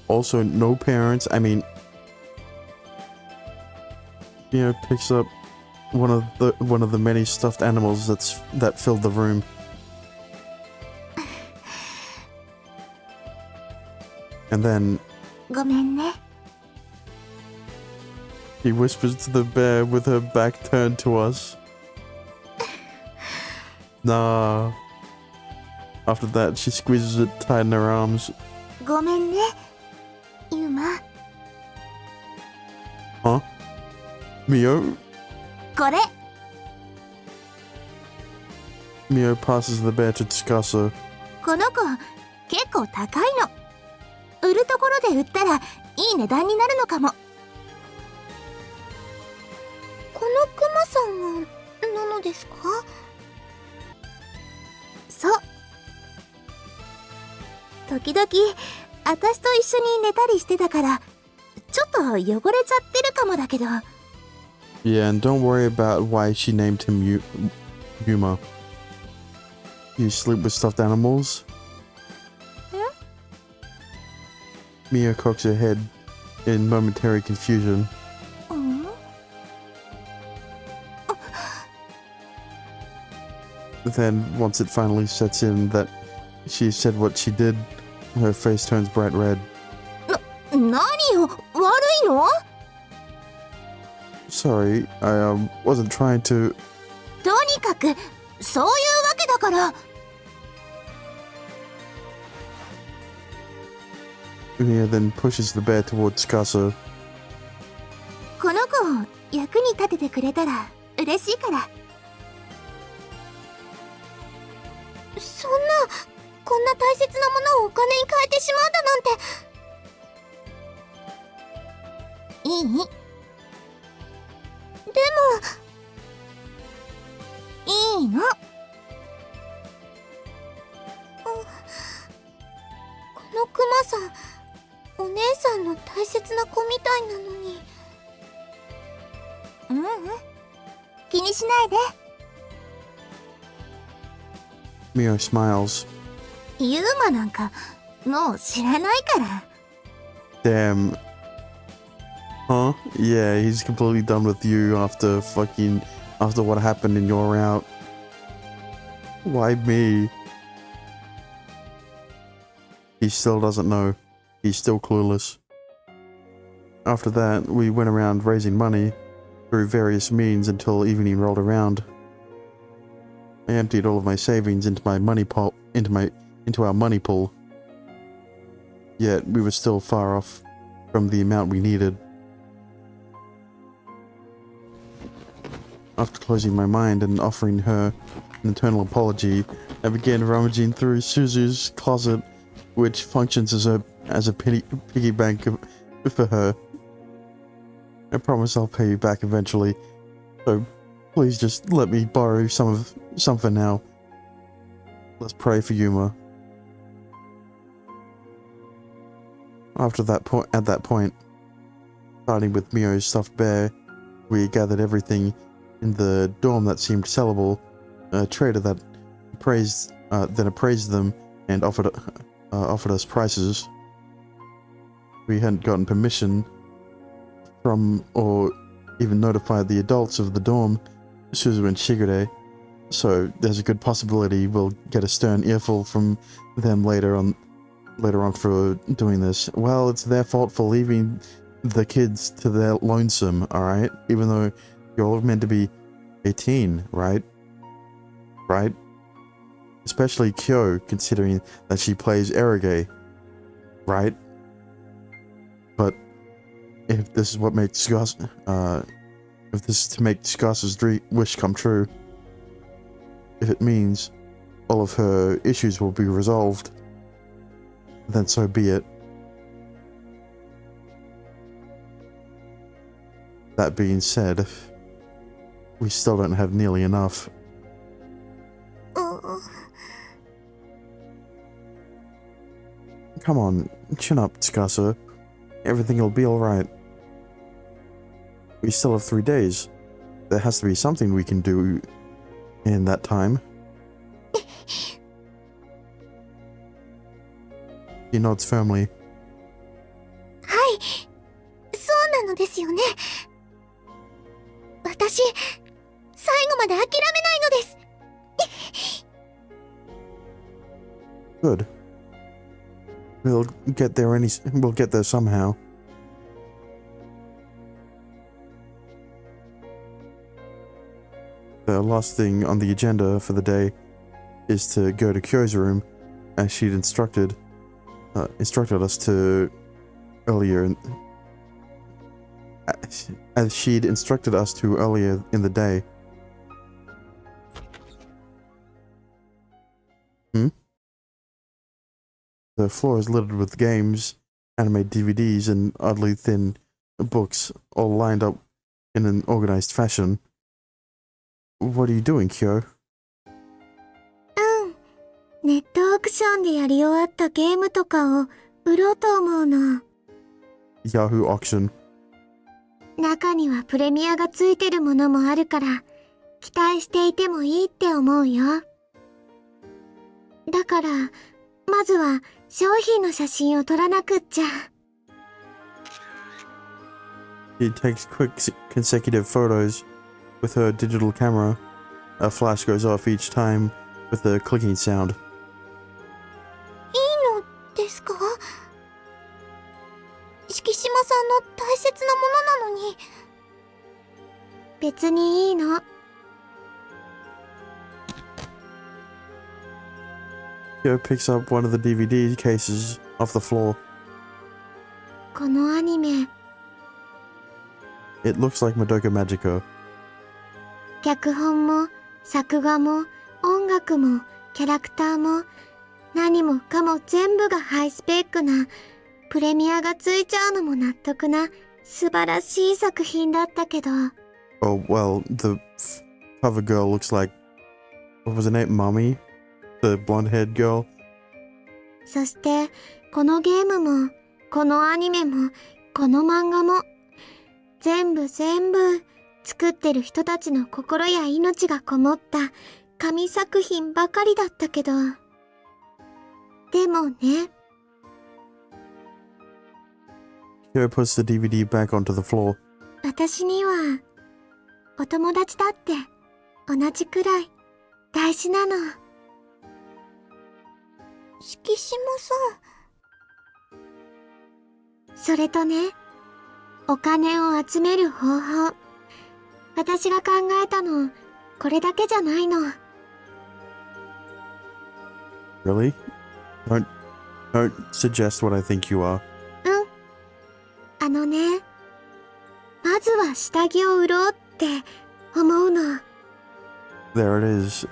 Also, no parents. I mean, Mio picks up one of the many stuffed animals that filled the room. And then ごめんね。he whispers to the bear with her back turned to us. Nah. After that, she squeezes it tight in her arms. ごめんね、ユマ。Huh? Mio? これ。Mio passes the bear to Tsukasa. この子結構高いの。売るところで売ったらいい値段になるのかも。このクマさんがなのですか？そう。時々私と一緒に寝たりしてたからちょっと汚れちゃってるかもだけど。 Yeah, and don't worry about why she named him Yuma. You sleep with stuffed animals? Mio cocks her head in momentary confusion. うん？ Then, once it finally sets in that she said what she did, her face turns bright red. 何よ、悪いの？ Sorry, I wasn't trying to... とにかくそういうわけだから。 Mia then pushes the bear towards Tsukasa. この子を役に立ててくれたら嬉しいから。そんな、こんな大切なものをお金に変えてしまうだなんて。いい？でもいいの。このクマさん、お姉さんの大切な子みたいなのに。ううん、気にしないで。 Mio smiles. ユーマなんかもう知らないから。 Damn. Huh? Yeah, he's completely done with you after what happened in your route. Why me? He still doesn't know. He's still clueless. After that, we went around raising money through various means until evening rolled around. I emptied all of my savings into my money pot, into our money pool. Yet we were still far off from the amount we needed. After closing my mind and offering her an eternal apology, I began rummaging through Suzu's closet, which functions as a piggy bank for her. I promise I'll pay you back eventually, so Please just let me borrow some for now. Let's pray for Yuma. At that point, starting with Mio's stuffed bear, we gathered everything in the dorm that seemed sellable. A trader that appraised them and offered us prices. We hadn't gotten permission from or even notified the adults of the dorm, Suzu and Shigure, so there's a good possibility we'll get a stern earful from them later on for doing this. Well, it's their fault for leaving the kids to their lonesome, alright? Even though you're all meant to be 18, right? Right? Especially Kyo, considering that she plays Erage, right? But if this is what makes if this is to make Tsukausa's wish come true, if it means all of her issues will be resolved, then so be it. That being said, we still don't have nearly enough. Come on, chin up, Tsukasa. Everything will be alright. We still have 3 days. There has to be something we can do in that time. He nods firmly. はい、そうなのですよね。私、最後まで諦めないのです。Good. We'll get there somehow. The last thing on the agenda for the day is to go to Kyo's room, as she'd instructed us to earlier in the day. The floor is littered with games, anime DVDs, and oddly thin books, all lined up in an organized fashion. What are you doing, Kyo? ネットオークションでやり終わったゲームとかを売ろうと思うの。Yahoo Auction. 中にはプレミアがついてるものもあるから、期待していてもいいって思うよ。だから、まずは商品の写真を撮らなくっちゃ。She takes quick consecutive photos with her digital camera. A flash goes off each time with a clicking sound. いいのですか？敷島さんの大切なものなのに。別にいいの。Kyo picks up one of the DVD cases off the floor. このアニメ。It looks like Madoka Magica. 脚本も作画も音楽もキャラクターも何もかも全部がハイスペックなプレミアがついちゃうのも納得な素晴らしい作品だったけど。Oh, well, the cover girl looks like... What was her name? Mommy? The blonde-haired girl? そしてこのゲームもこのアニメもこの漫画も全部作ってる人たちの心や命がこもった神作品ばかりだったけど。でもね。Kyo puts the DVD back onto the floor. 私にはお友達だって同じくらい大事なの。敷島さん。それとね、お金を集める方法。私が考えたの、これだけじゃないの。Really? Don't suggest what I think you are. あのね、まずは下着を売ろうって思うの。There it is.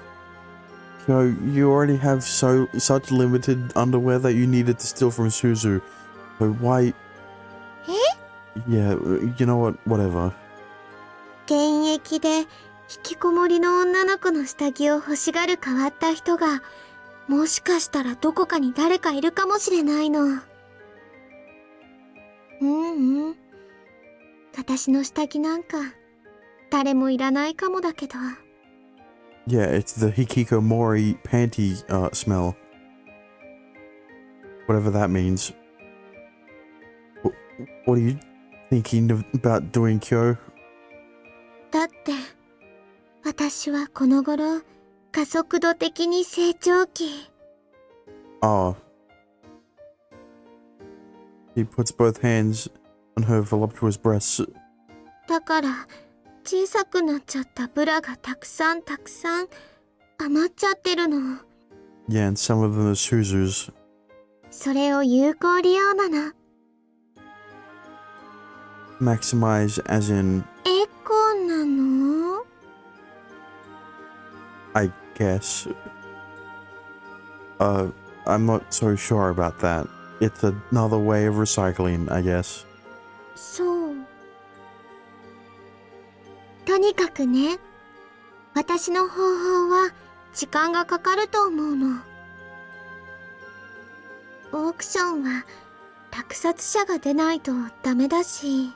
So you already have such limited underwear that you needed to steal from Suzu. So why? Yeah, you know what? Whatever. 現役で引きこもりの女の子の下着を欲しがる変わった人が、もしかしたらどこかに誰かいるかもしれないの。私の下着なんか、誰もいらないかもだけど。Yeah, it's the hikikomori panty smell. Whatever that means. What are you thinking about doing, Kyo? だって、私はこの頃、加速度的に成長期。Oh. He puts both hands on her voluptuous breasts. だから、小さくなっちゃったブラがたくさん余っちゃってるの。Yeah, and some of them are Suzu's. それを有効利用なの。Maximize as in, エコなの？ I guess. I'm not so sure about that. It's another way of recycling, I guess. そう。とにかくね、私の方法は時間がかかると思うの。オークションは落札者が出ないとダメだし。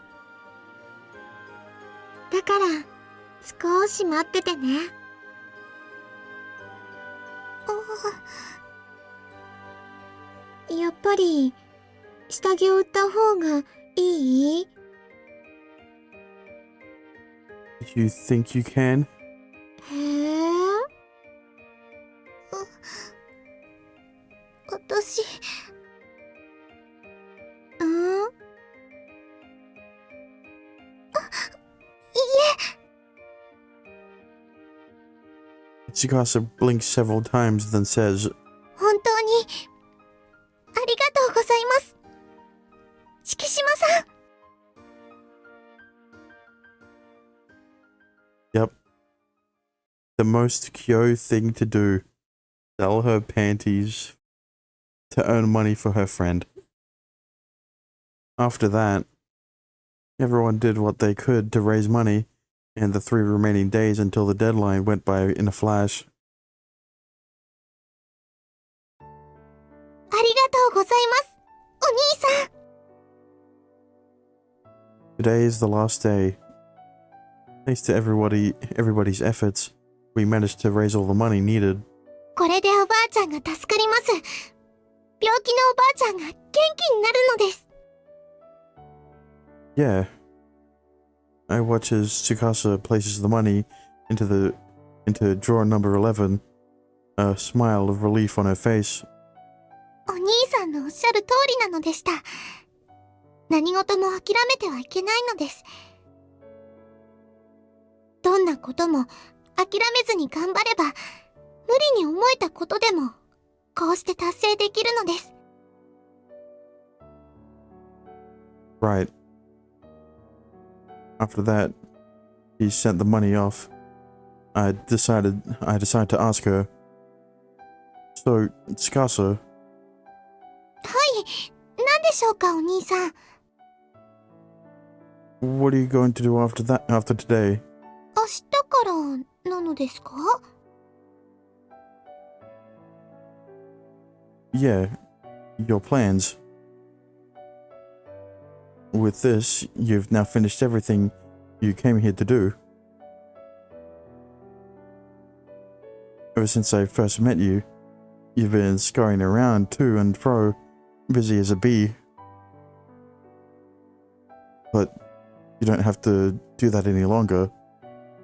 だから少し待っててね。やっぱり下着を売った方がいい？ You think you can? へえ。私、Tsukasa blinks several times, then says, 本当に、ありがとうございます。敷島さん。Yep. The most Kyo thing to do. Sell her panties to earn money for her friend. After that, everyone did what they could to raise money, and the 3 remaining days until the deadline went by in a flash. ありがとうございます。お兄さん。Today is the last day. Thanks to everybody's efforts, we managed to raise all the money needed. これでおばあちゃんが助かります。病気のおばあちゃんが元気になるのです。Yeah. I watch as Tsukasa places the money into drawer number 11, a smile of relief on her face. お兄さんのおっしゃる通りなのでした。何事も諦めてはいけないのです。どんなことも諦めずに頑張れば、無理に思えたことでも、こうして達成できるのです。Right. After that, he sent the money off. I decided to ask her. So, Tsukasa, はい、何でしょうか、お兄さん。what are you going to do after today? 明日からなのですか？ Yeah, your plans. With this, you've now finished everything you came here to do. Ever since I first met you, you've been scurrying around to and fro, busy as a bee. But you don't have to do that any longer.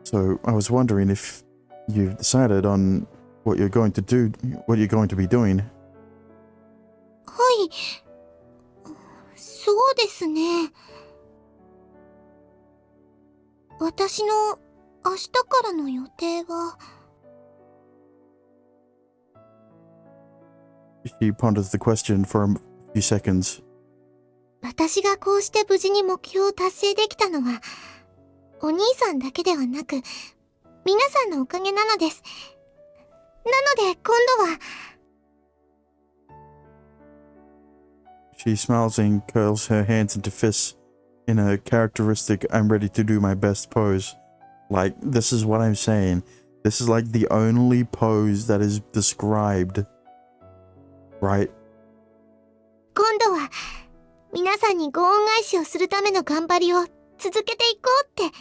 So I was wondering if you've decided on what you're going to do, what you're going to be doing. はい。そうですね。私の明日からの予定は。She ponders the question for a few seconds. 私がこうして無事に目標を達成できたのは、お兄さんだけではなく、皆さんのおかげなのです。なので今度は。She smiles and curls her hands into fists in a characteristic I'm ready to do my best pose, Like, this is what I'm saying. This is like the only pose that is described. Right? 今度は皆さんにご恩返しをするための頑張りを続けていこうってそう思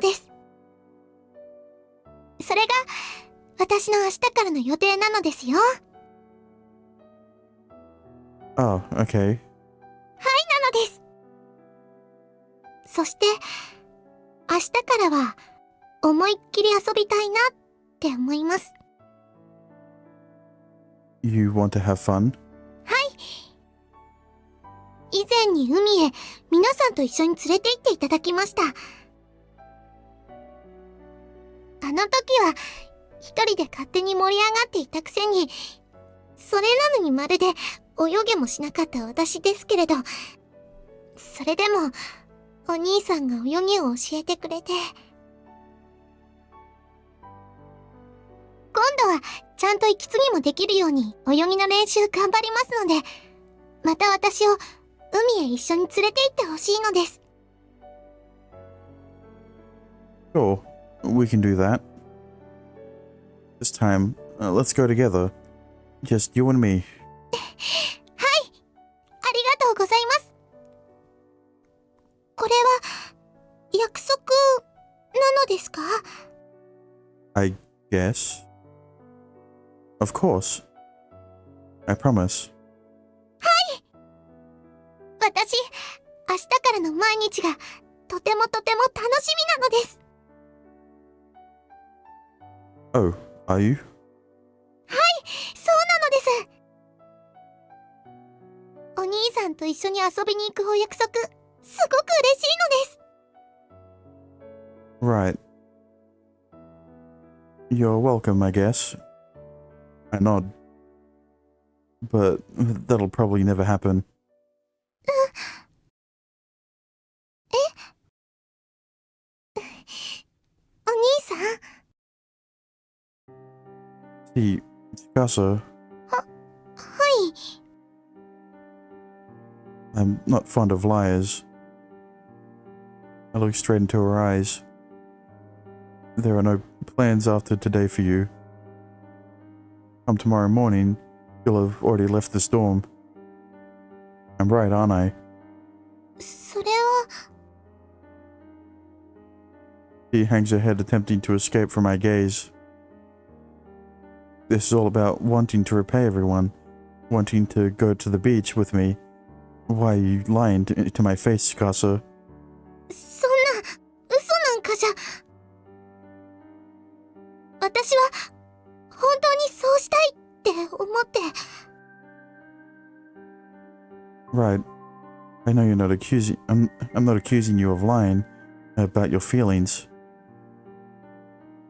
うのです。それが私の明日からの予定なのですよ。Oh, okay. なのです。そして明日からは思いっきり遊びたいなって思います。You want to have fun? 以前に海へ皆さんと一緒に連れて行っていただきました。あの時は一人で勝手に盛り上がっていたくせに、それなのにまるで泳げもしなかった私ですけれど、それでもお兄さんが泳ぎを教えてくれて、今度はちゃんと息継ぎもできるように泳ぎの練習頑張りますので、また私を海へ一緒に連れて行ってほしいのです。Sure, we can do that. This time, let's go together. Just you and me. はい、ありがとうございます。これは約束なのですか？ I guess. Of course. I promise. 私、明日からの毎日がとても楽しみなのです。Oh, are you? そうなのです。お兄さんと一緒に遊びに行くお約束、すごく嬉しいのです。 Right. You're welcome, I guess. I nod. But that'll probably never happen. お兄さん、 See, Tsukasa, はい。 I'm not fond of liars. I look straight into her eyes. There are no plans after today for you. Come tomorrow morning, you'll have already left the storm. I'm right, aren't I? それは、 She hangs her head, attempting to escape from my gaze. This is all about wanting to repay everyone, wanting to go to the beach with me. Why are you lying to my face, Tsukasa? そんな、嘘なんかじゃ。私は、本当にそうしたいって思って。Right. I know you're not accusing... I'm not accusing you of lying about your feelings.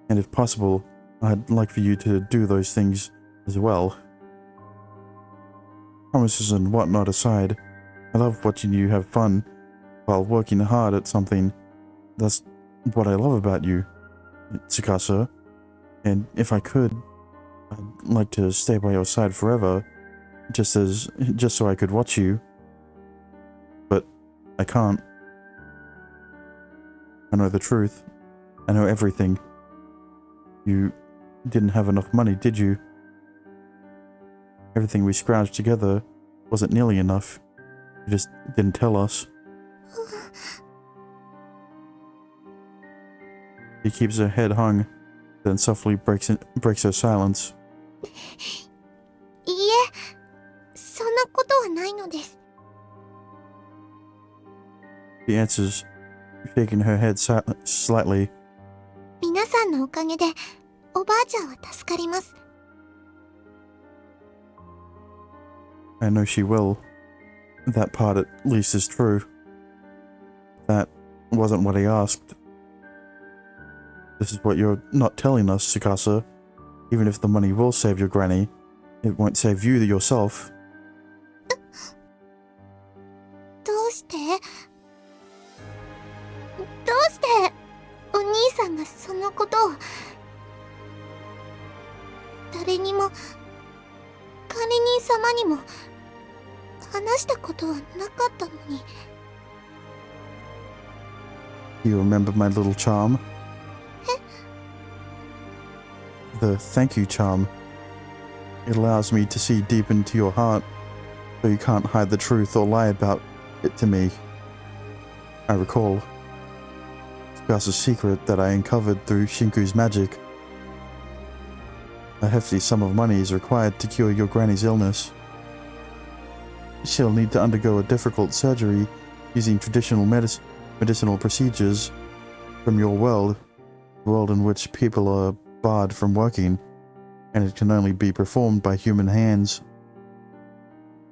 And if possible, I'd like for you to do those things as well. Promises and whatnot aside, I love watching you have fun while working hard at something. That's what I love about you, Tsukasa. And if I could, I'd like to stay by your side forever, just so I could watch you. But I can't. I know the truth. I know everything. You didn't have enough money, did you? Everything we scrounged together wasn't nearly enough. You just didn't tell us. She keeps her head hung, then softly breaks her silence. いいえ、そんなことはないのです。 She answers, shaking her head slightly. 皆さんのおかげで、おばあちゃんは助かります。 I know she will. That part at least is true. That wasn't what he asked. This is what you're not telling us, Tsukasa. Even if the money will save your granny, it won't save you yourself. どうしてお兄さんがそのことを。誰にも、管理人様にも話したことはなかったのに。Do you remember my little charm? The thank you charm. It allows me to see deep into your heart, so you can't hide the truth or lie about it to me. I recall. Tsukasa's secret that I uncovered through Shinku's magic. A hefty sum of money is required to cure your granny's illness. She'll need to undergo a difficult surgery using traditional medicinal procedures from your world, a world in which people are barred from working, and it can only be performed by human hands.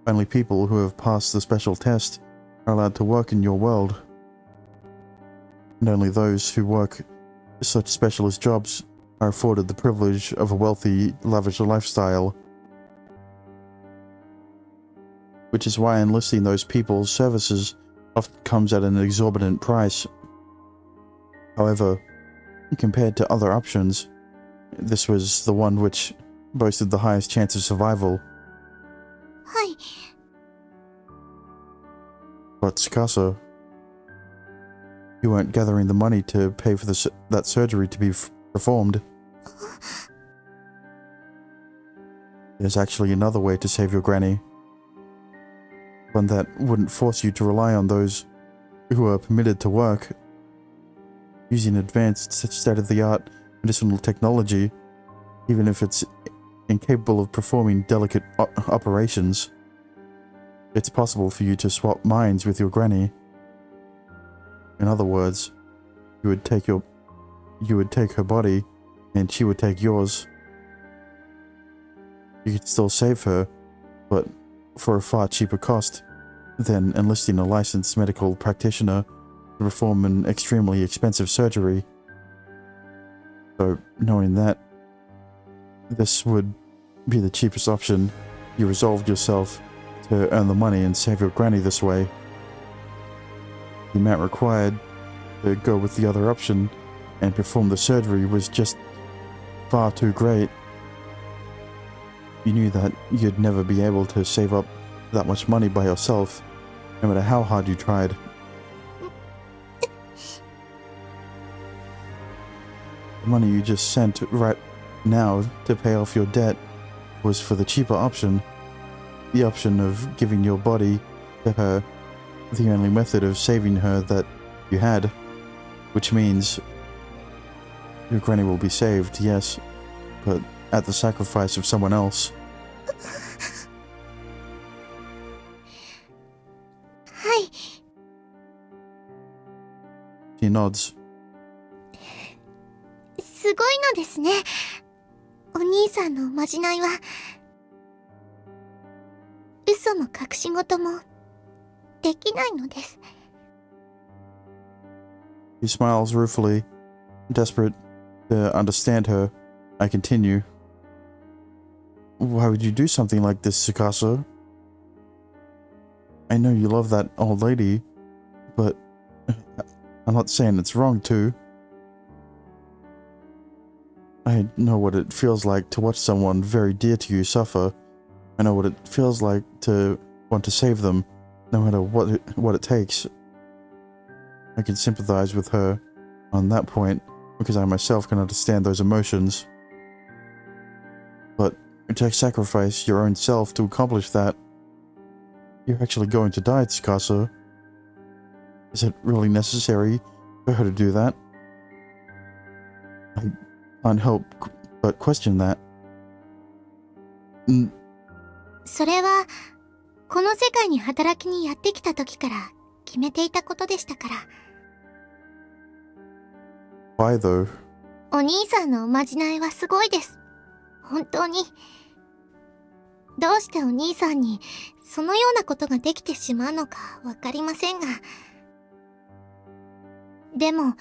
Only people who have passed the special test are allowed to work in your world, and only those who work such specialist jobs are afforded the privilege of a wealthy, lavish lifestyle. Which is why enlisting those people's services often comes at an exorbitant price. However, compared to other options, this was the one which boasted the highest chance of survival. はい。 But Tsukasa, you weren't gathering the money to pay for that surgery to be performed. There's actually another way to save your granny. One that wouldn't force you to rely on those who are permitted to work. Using advanced state-of-the-art medicinal technology, even if it's incapable of performing delicate operations, it's possible for you to swap minds with your granny. In other words, you would take her body, and she would take yours. You could still save her, but for a far cheaper cost than enlisting a licensed medical practitioner to perform an extremely expensive surgery. So, knowing that this would be the cheapest option, you resolved yourself to earn the money and save your granny this way. The amount required to go with the other option and perform the surgery was just far too great. You knew that you'd never be able to save up that much money by yourself, no matter how hard you tried. The money you just sent right now to pay off your debt was for the cheaper option, the option of giving your body to her, the only method of saving her that you had, which means your granny will be saved, yes, but at the sacrifice of someone else. はい。 She nods. すごいのですね。お兄さんのおまじないは。嘘も隠し事もできないのです。 He smiles ruefully, desperate to understand her. I continue. Why would you do something like this, Tsukasa? I know you love that old lady, but I'm not saying it's wrong to. I know what it feels like to watch someone very dear to you suffer. I know what it feels like to want to save them, no matter what it takes. I can sympathize with her on that point, because I myself can understand those emotions. But to sacrifice your own self to accomplish that, you're actually going to die, Tsukasa. Is it really necessary for her to do that? I can't help but question that. それは、この世界に働きにやってきた時から決めていたことでしたから。Why though? お兄さんのおまじないはすごいです。本当に。どうしてお兄さんにそのようなことができてしまうのかわかりませんが。でも、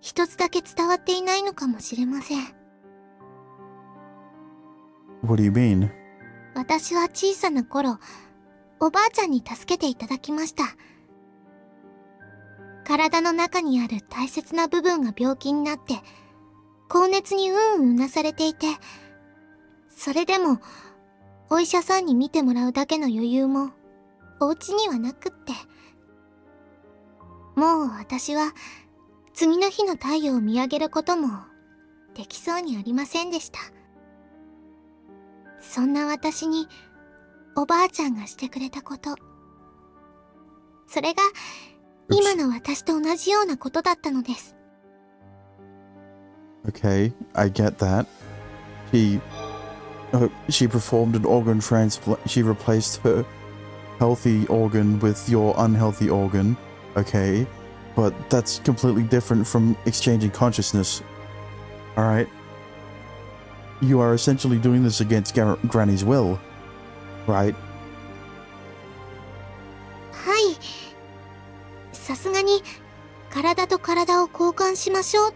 一つだけ伝わっていないのかもしれません。What do you mean? 私は小さな頃、おばあちゃんに助けていただきました。体の中にある大切な部分が病気になって、高熱にうなされていて、それでも、お医者さんに見てもらうだけの余裕も、お家にはなくって。もう私は次の日の太陽を見上げることもできそうにありませんでした。そんな私におばあちゃんがしてくれたこと、それが今の私と同じようなことだったのです。 Okay, I get that. She performed an organ transplant. She replaced her healthy organ with your unhealthy organ. Okay, but that's completely different from exchanging consciousness. Alright? You are essentially doing this against Granny's will, right? はい。さすがに体と体を交換しましょう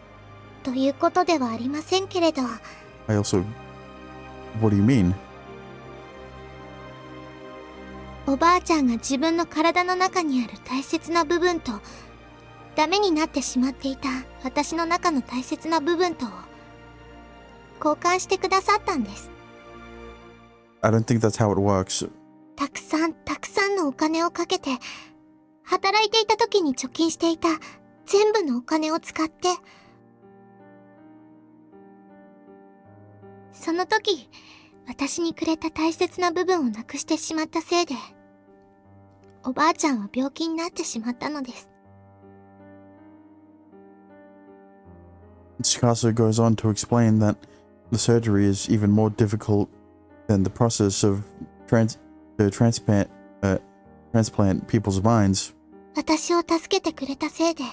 ということではありませんけれど。I also... What do you mean? おばあちゃんが自分の体の中にある大切な部分と、ダメになってしまっていた私の中の大切な部分とを交換してくださったんです。I don't think that's how it works. たくさんのお金をかけて、働いていた時に貯金していた全部のお金を使って、その時、私にくれた大切な部分をなくしてしまったせいで、おばあちゃんは病気になってしまったのです。Tsukasa goes on to explain that the surgery is even more difficult than the process of transplant people's minds. 私を助けてくれたせいで、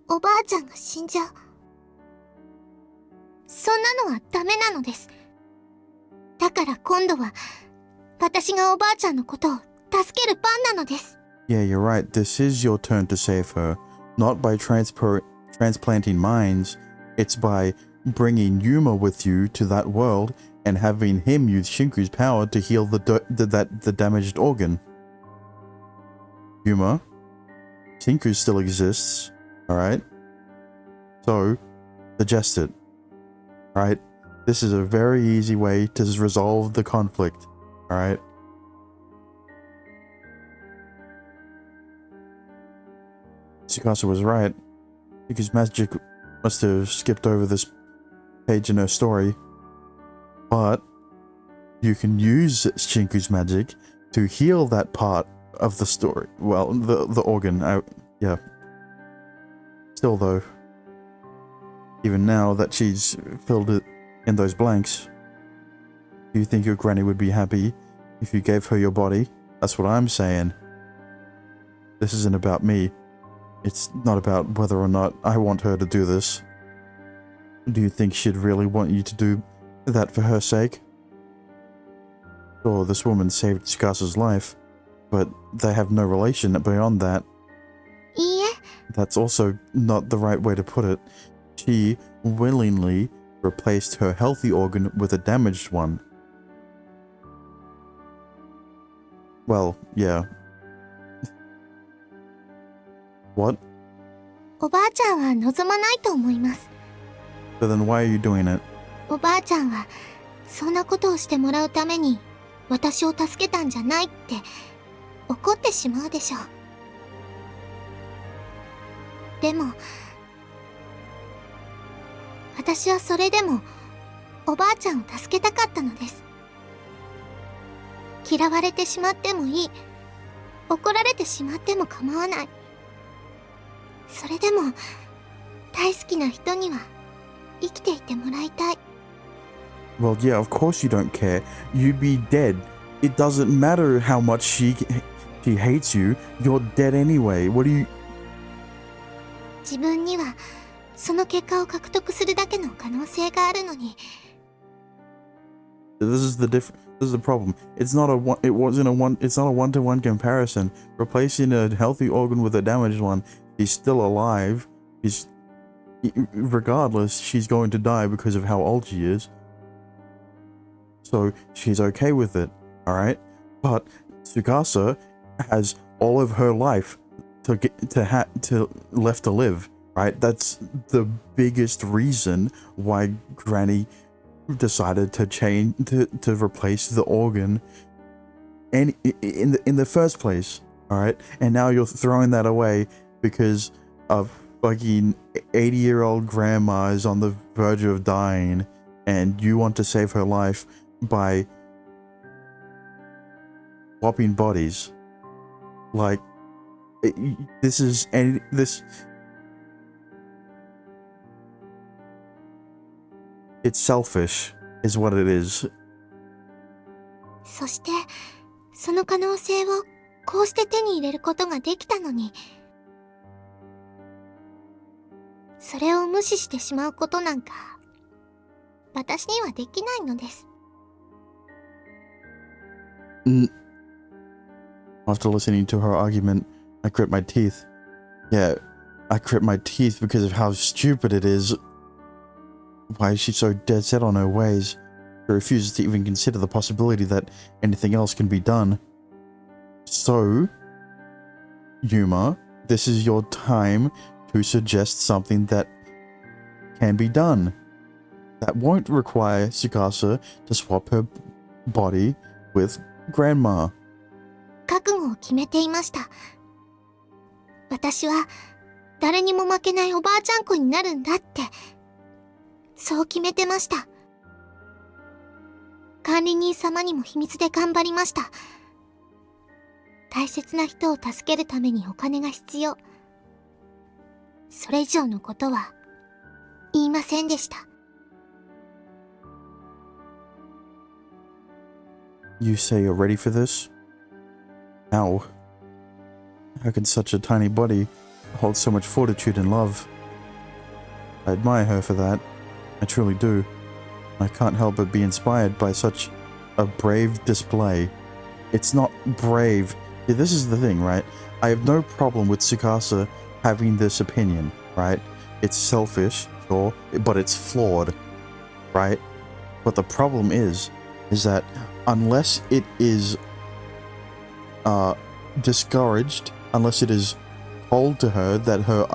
おばあちゃんが死んじゃう。そんなのはダメなのです。だから今度は、私がおばあちゃんのことを助ける番なのです。Yeah, you're right. This is your turn to save her. Not by transplanting minds. It's by bringing Yuma with you to that world and having him use Shinku's power to heal the damaged organ. Yuma, Shinku still exists, alright? So, digest it. Alright? This is a very easy way to resolve the conflict, alright? Tsukasa was right, because magic must have skipped over this page in her story. But you can use Shinku's magic to heal that part of the story. Well, the organ. Yeah. Still though, even now that she's filled it in those blanks, do you think your granny would be happy if you gave her your body? That's what I'm saying. This isn't about me. It's not about whether or not I want her to do this. Do you think she'd really want you to do that for her sake? Sure, this woman saved Tsukasa's life, but they have no relation beyond that. いいえ。 That's also not the right way to put it. She willingly replaced her healthy organ with a damaged one. Well, yeah. What? おばあちゃんは望まないと思います。 So then why are you doing it? おばあちゃんは、そんなことをしてもらうために、私を助けたんじゃないって、怒ってしまうでしょう。でも、私はそれでも、おばあちゃんを助けたかったのです。嫌われてしまってもいい。怒られてしまっても構わない。それでも、大好きな人には、生きていてもらいたい。Well, yeah, of course you don't care. You'd be dead. It doesn't matter how much she hates you. You're dead anyway. What do you... 自分には、その結果を獲得するだけの可能性があるのに。This is the problem. It's not a one-to-one comparison. Replacing a healthy organ with a damaged one, he's still alive. Regardless, she's going to die because of how old she is. So she's okay with it, alright? But Tsukasa has all of her life to left to live, right? That's the biggest reason why Granny decided to replace the organ and in the first place, alright? And now you're throwing that away because a fucking 80-year-old grandma is on the verge of dying and you want to save her life by swapping bodies. Like, this is it's selfish is what it is. そして、その可能性をこうして手に入れることができたのに、それを無視してしまうことなんか、私にはできないのです。After listening to her argument, I grit my teeth. Yeah, I grit my teeth because of how stupid it is. Why is she so dead set on her ways? She refuses to even consider the possibility that anything else can be done. So, Yuma, this is your time to suggest something that can be done. That won't require Tsukasa to swap her body with Grandma. 覚悟を決めていました。私は誰にも負けないおばあちゃん子になるんだって、そう決めてました。管理人様にも秘密で頑張りました。大切な人を助けるためにお金が必要。それ以上のことは言いませんでした。You say you're ready for this? How? How can such a tiny body hold so much fortitude and love? I admire her for that. I truly do. I can't help but be inspired by such a brave display. It's not brave. Yeah, this is the thing, right? I have no problem with Tsukasa having this opinion, right? It's selfish, sure, but it's flawed, right? But the problem is that unless it is discouraged, unless it is told to her that her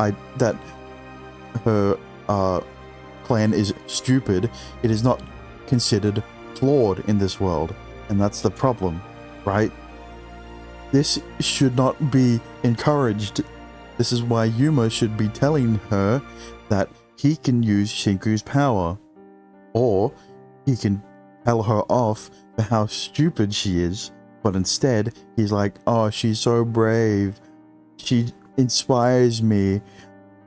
plan is stupid, it is not considered flawed in this world, and that's the problem, right? This should not be encouraged. This is why Yuma should be telling her that he can use Shinku's power, or he can tell her off for how stupid she is, but instead he's like, oh, she's so brave, she inspires me,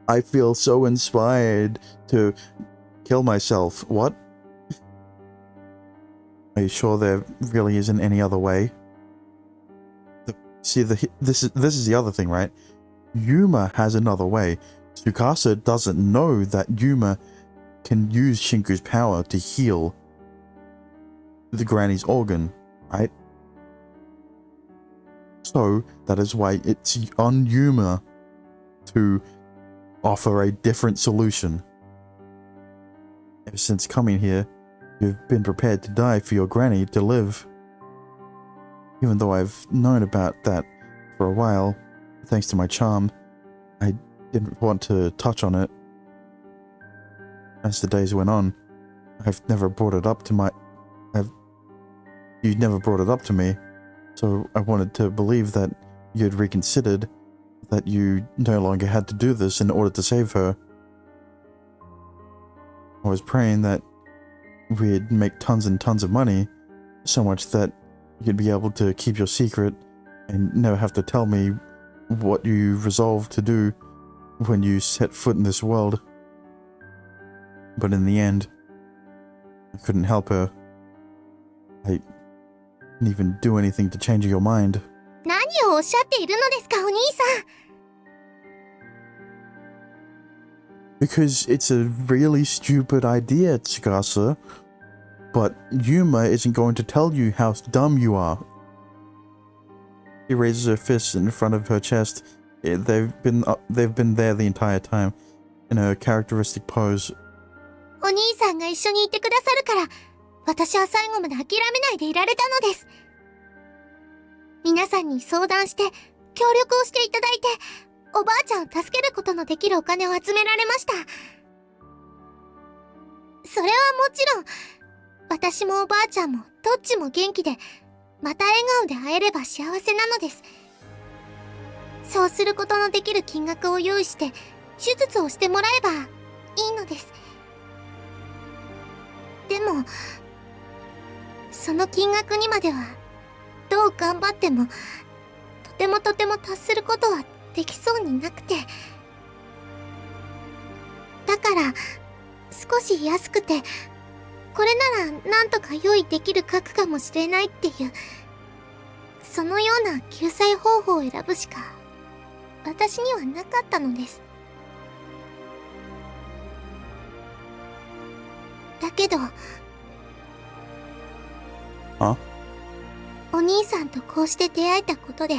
I feel so inspired to kill myself. What? Are you sure there really isn't any other way? This is the other thing, right? Yuma has another way. Tsukasa doesn't know that Yuma can use Shinku's power to heal the granny's organ, right? So that is why it's on Yuma to offer a different solution. Ever since coming here, you've been prepared to die for your granny to live. Even though I've known about that for a while, thanks to my charm, I didn't want to touch on it. As the days went on, I've never brought it up to you never brought it up to me, so I wanted to believe that you'd reconsidered, that you no longer had to do this in order to save her. I was praying that we'd make tons and tons of money, so much that you'd be able to keep your secret and never have to tell me what you resolved to do when you set foot in this world. But in the end, I couldn't help her. I didn't even do anything to change your mind. 何をおっしゃっているのですか、お兄さん。Because it's a really stupid idea, Tsukasa. But Yuma isn't going to tell you how dumb you are. She raises her fists in front of her chest. They've been there the entire time, in her characteristic pose. お兄さんが一緒にいてくださるから、私は最後まで諦めないでいられたのです。皆さんに相談して協力をしていただいて、おばあちゃんを助けることのできるお金を集められました。それはもちろん、私もおばあちゃんもどっちも元気で、また笑顔で会えれば幸せなのです。そうすることのできる金額を用意して手術をしてもらえばいいのです。でもその金額にまではどう頑張ってもとても達することはできそうになくて、だから少し安くてこれならなんとか用意できる額かもしれないっていう、そのような救済方法を選ぶしか私にはなかったのです。だけどお兄さんとこうして出会えたことで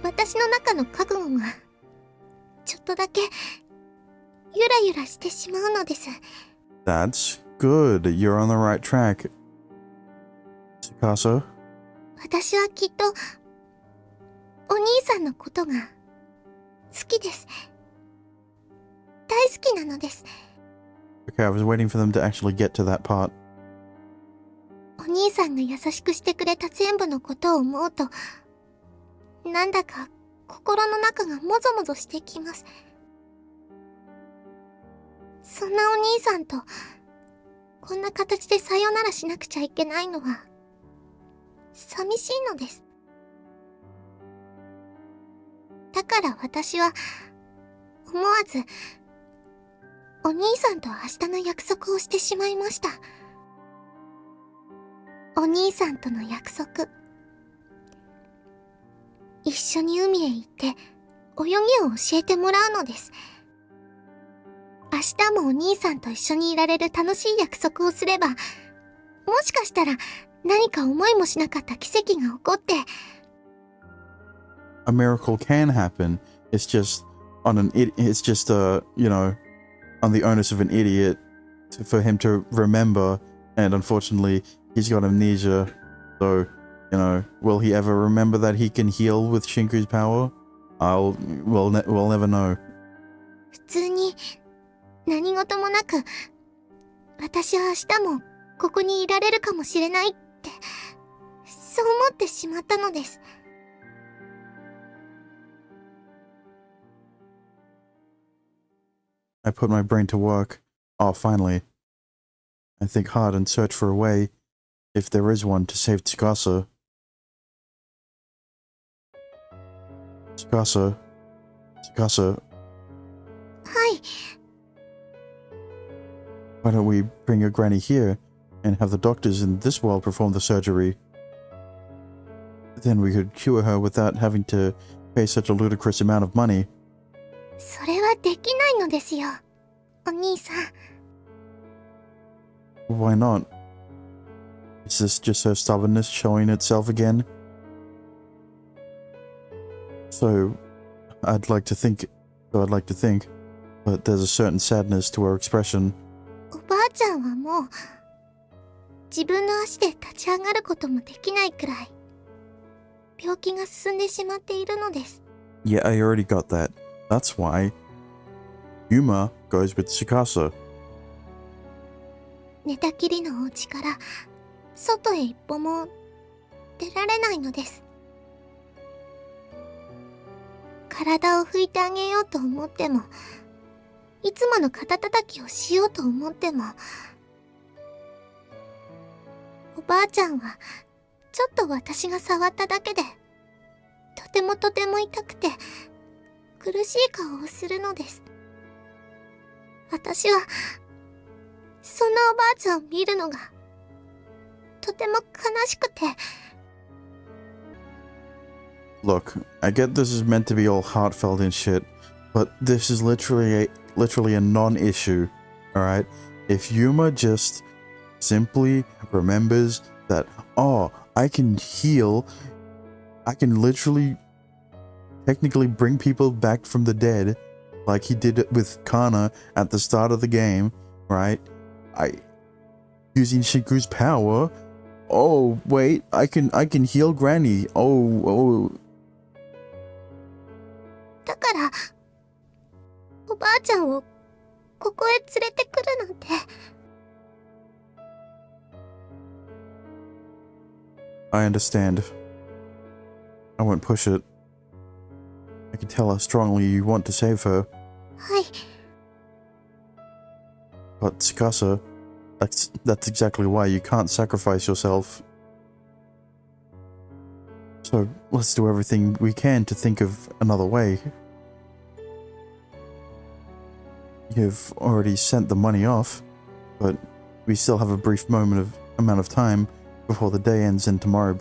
私の中の覚悟がちょっとだけゆらゆらしてしまうのです。 That's good. You're on the right track. Tsukasa? 私はきっとお兄さんのことが好きです。大好きなのです。 Okay, I was waiting for them to actually get to that part. お兄さんが優しくしてくれた全部のことを思うと、なんだか心の中がもぞもぞしてきます。そんなお兄さんとこんな形でさよならしなくちゃいけないのは寂しいのです。だから私は思わずお兄さんと明日の約束をしてしまいました。お兄さんとの約束、一緒に海へ行って泳ぎを教えてもらうのです。明日もお兄さんと一緒にいられる楽しい約束をすれば、もしかしたら何か思いもしなかった奇跡が起こって、 A miracle can happen. It's just it's just on the onus of an idiot for him to remember, and unfortunately he's got amnesia. So, will he ever remember that he can heal with Shinku's power? We'll never know. 普通に何事もなく私は明日もここにいられるかもしれないって、そう思ってしまったのです。I put my brain to work. Oh, finally. I think hard and search for a way, if there is one, to save Tsukasa. Tsukasa. はい、 Why don't we bring your granny here and have the doctors in this world perform the surgery? Then we could cure her without having to pay such a ludicrous amount of money. それはできないのですよ、お兄さん。 Why not? Is this just her stubbornness showing itself again? So, I'd like to think, but there's a certain sadness to her expression. おばあちゃんはもう自分の足で立ち上がることもできないくらい病気が進んでしまっているのです。 Yeah, I already got that. That's why Yuma goes with Tsukasa. 寝たきりのお家から外へ一歩も出られないのです。体を拭いてあげようと思っても、いつもの肩たたきをしようと思っても、おばあちゃんはちょっと私が触っただけでとても痛くて苦しい顔をするのです。私はそんなおばあちゃんを見るのがとても悲しくて。 Look, I get this is meant to be all heartfelt and shit, but this is literally a non-issue, alright? If Yuma just simply remembers that, oh, I can heal, I can literally technically bring people back from the dead, like he did it with Kana at the start of the game, right? Using Shinku's power. Oh, wait, I can heal Granny. Oh. だからおばあちゃんをここへ連れてくるなんて。 I understand. I won't push it. can tell how strongly you want to save her, はい。 but Tsukasa, that's exactly why you can't sacrifice yourself. So let's do everything we can to think of another way. You've already sent the money off, but we still have a brief amount of time before the day ends and tomorrow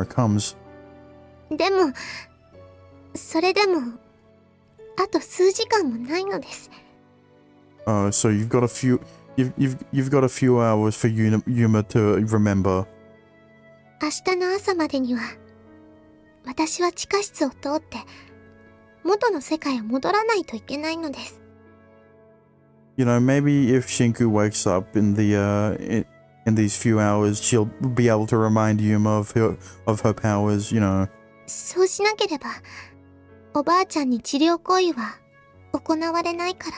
comes. でも、それでも、あと数時間もないのです。So you've got a few hours for Yuma to remember. 明日の朝までには、私は地下室を通って、元の世界を戻らないといけないのです。You know, maybe if Shinku wakes up in these few hours, she'll be able to remind Yuma of her powers, you know. そうしなければ、おばあちゃんに治療行為は行われないから。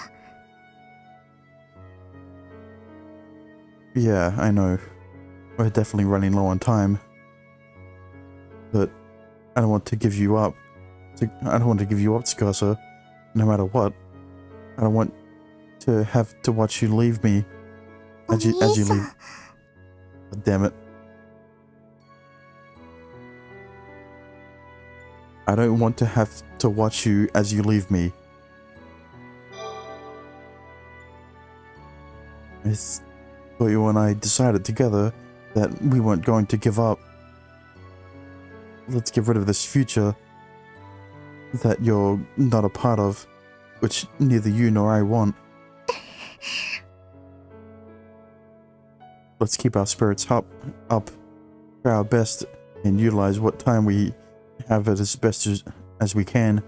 Yeah, I know. We're definitely running low on time. But I don't want to give you up. I don't want to give you up, Tsukasa. No matter what. I don't want to have to watch you leave me. お As you 兄さん、 leave. Damn it. I don't want to have to watch you as you leave me. I thought you and I decided together that we weren't going to give up. Let's get rid of this future that you're not a part of, which neither you nor I want. Let's keep our spirits up, try our best, and utilize what time we have it as best as we can.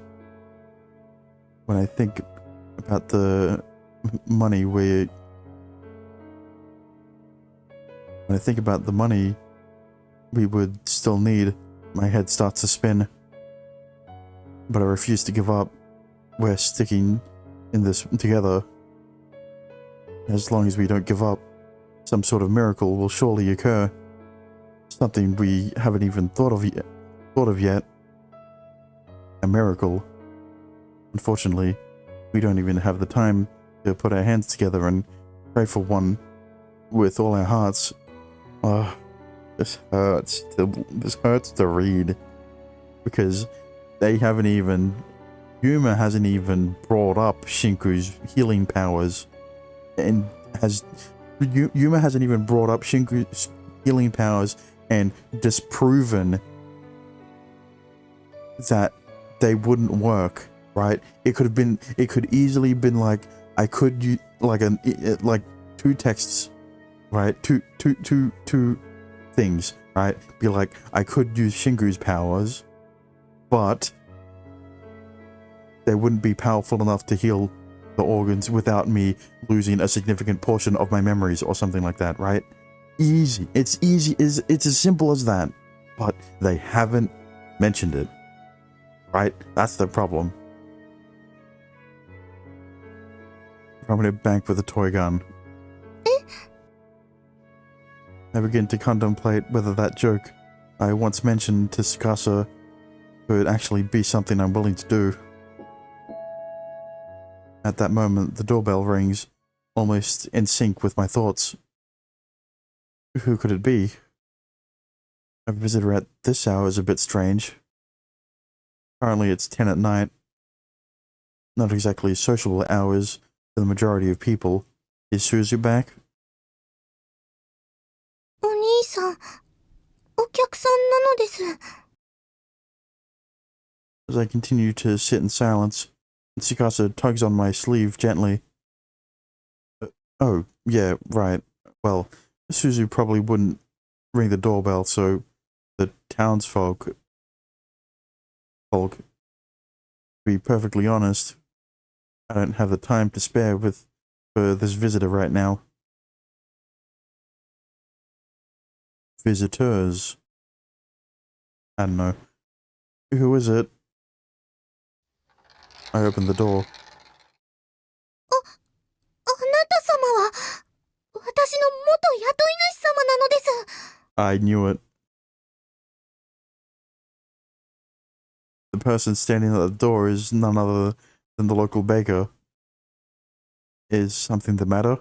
When I think about the money when I think about the money we would still need, my head starts to spin. But I refuse to give up. We're sticking in this together. As long as we don't give up, some sort of miracle will surely occur. Something we haven't even thought of yet. A miracle. Unfortunately, we don't even have the time to put our hands together and pray for one with all our hearts. Oh, this hurts. This hurts to read. Because they haven't even... Yuma hasn't even brought up Shinku's healing powers. And Yuma hasn't even brought up Shinku's healing powers and disproven that they wouldn't work, right? It could easily been like, I could use like two texts, right? Two things, right? Be like, I could use Shinku's powers, but they wouldn't be powerful enough to heal the organs without me losing a significant portion of my memories or something like that, right? Easy. It's easy. It's as simple as that. But they haven't mentioned it. Right? That's the problem. I'm gonna bank with a toy gun. I begin to contemplate whether that joke I once mentioned to Tsukasa could actually be something I'm willing to do. At that moment, the doorbell rings, almost in sync with my thoughts. Who could it be? A visitor at this hour is a bit strange. Currently it's 10 at night. Not exactly sociable hours for the majority of people. Is Suzu back? お兄さん、お客さんなのです。As I continue to sit in silence, Tsukasa tugs on my sleeve gently. Oh, yeah, right. Well, Suzu probably wouldn't ring the doorbell, so the townsfolk... To be perfectly honest, I don't have the time to spare for this visitor right now. Visitors. I don't know. Who is it? I opened the door. あなた様は、私の元雇い主様なのです。I knew it. The person standing at the door is none other than the local baker. Is something the matter?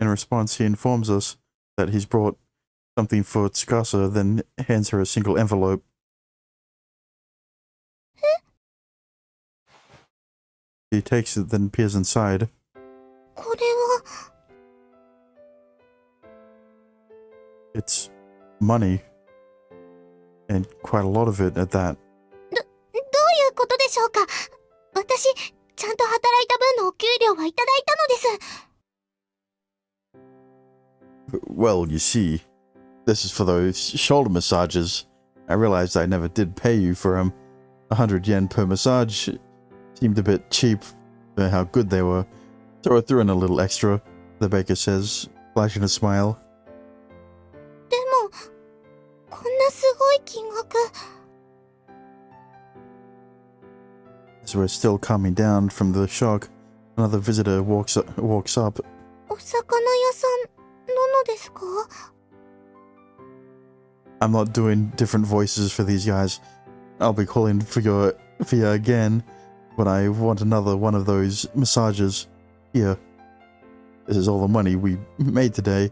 In response, he informs us that he's brought something for Tsukasa, then hands her a single envelope. She takes it, then peers inside. これは It's money. And quite a lot of it at that. どういうことでしょうか。私、ちゃんと働いた分のお給料はいただいたのです。 Well, you see, this is for those shoulder massages. I realized I never did pay you for 100 yen per massage. Seemed a bit cheap for how good they were. So I threw in a little extra, the baker says, flashing a smile. でも、こんなすごい金額。 As we're still calming down from the shock, another visitor walks up. お魚屋さんなのですか？ I'm not doing different voices for these guys. I'll be calling for you again when I want another one of those massages. Here. This is all the money we made today.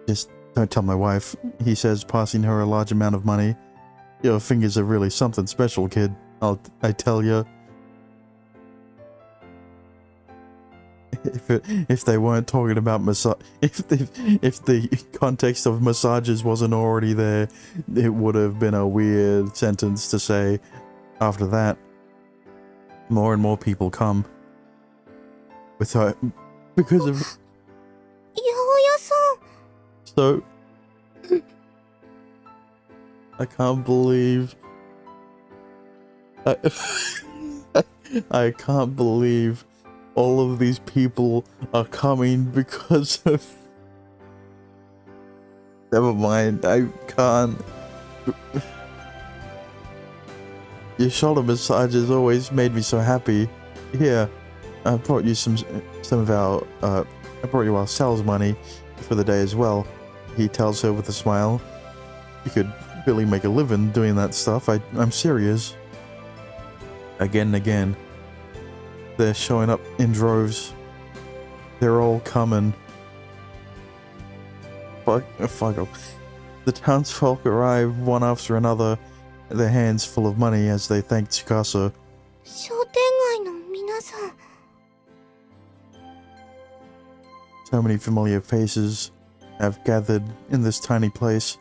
Just don't tell my wife, he says, passing her a large amount of money. Your fingers are really something special, kid. I tell you. If they weren't talking about if the context of massages wasn't already there, it would have been a weird sentence to say. After that, more and more people come with her because of. 八百屋さん。 So I can't believe I can't believe all of these people are coming because of. Never mind, I can't. Your shoulder massages always made me so happy. Here, I brought you some of our I brought you our sales money for the day as well, he tells her with a smile. You could really make a living doing that stuff. I'm serious. Again and again. They're showing up in droves. They're all coming. Fuck off. The townsfolk arrive one after another, their hands full of money as they thank Tsukasa. 商店街の皆さん。 So many familiar faces have gathered in this tiny place.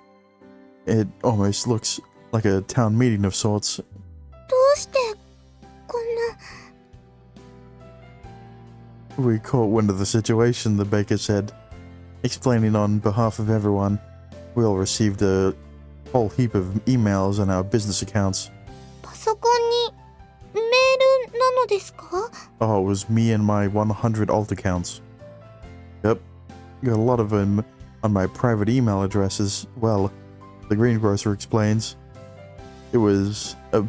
It almost looks like a town meeting of sorts. どうしてこんな。 We caught wind of the situation, the baker said, explaining on behalf of everyone. We all received a whole heap of emails on our business accounts. パソコンにメールなのですか？ Oh, it was me and my 100 alt accounts. Yep, got a lot of them on my private email address as well, the greengrocer explains. It was a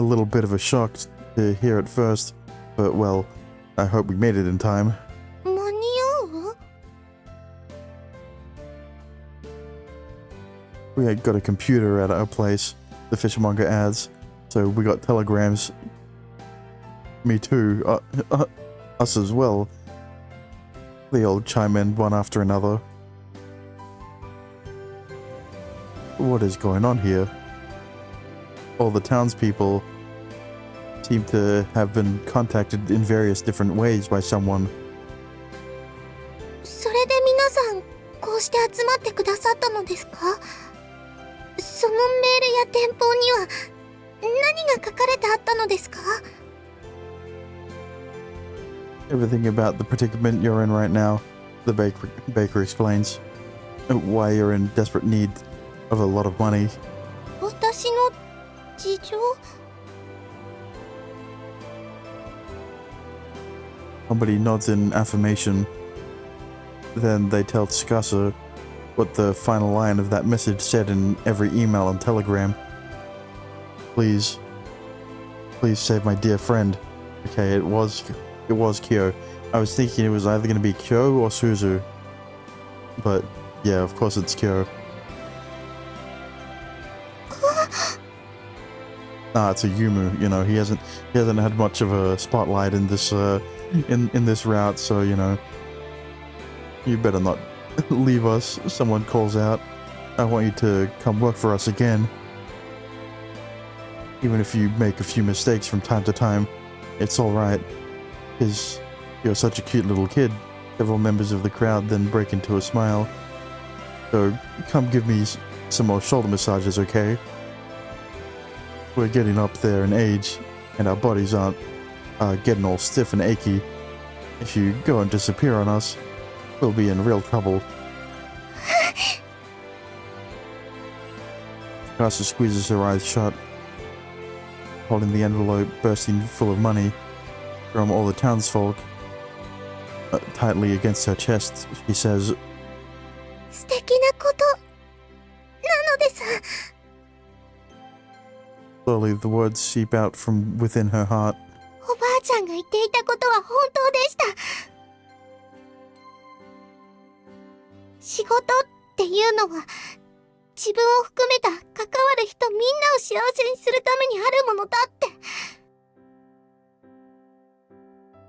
little bit of a shock to hear at first, but well, I hope we made it in time. 間に合う？ We had got a computer at our place, the fishmonger adds, so we got telegrams. Me too, us as well. They all chime in one after another. What is going on here? All the townspeople seem to have been contacted in various different ways by someone. それで皆さんこうして集まってくださったのですか？そのメールや電報には何が書かれてあったのですか？ Everything about the predicament you're in right now, the baker explains. Why you're in desperate need of a lot of money. 私の事情？ Somebody nods in affirmation. Then they tell Tsukasa what the final line of that message said in every email and telegram. Please save my dear friend. Okay, it was Kyo. I was thinking it was either going to be Kyo or Suzu. But yeah, of course it's Kyo. Nah, it's a Yumu. You know, he hasn't had much of a spotlight in this in this route. So you know, you better not leave us. Someone calls out, I want you to come work for us again. Even if you make a few mistakes from time to time, it's alright, because you're such a cute little kid. Several members of the crowd then break into a smile. So come give me some more shoulder massages, okay? We're getting up there in age, and our bodies aren't getting all stiff and achy. If you go and disappear on us, we'll be in real trouble. Tsukasa squeezes her eyes shut, holding the envelope bursting full of money from all the townsfolk tightly against her chest. She says, 素敵なことなのです。 slowly the words seep out from within her heart. おばあちゃんが言っていたことは本当でした。仕事っていうのは自分を含めた関わる人みんなを幸せにするためにあるものだって。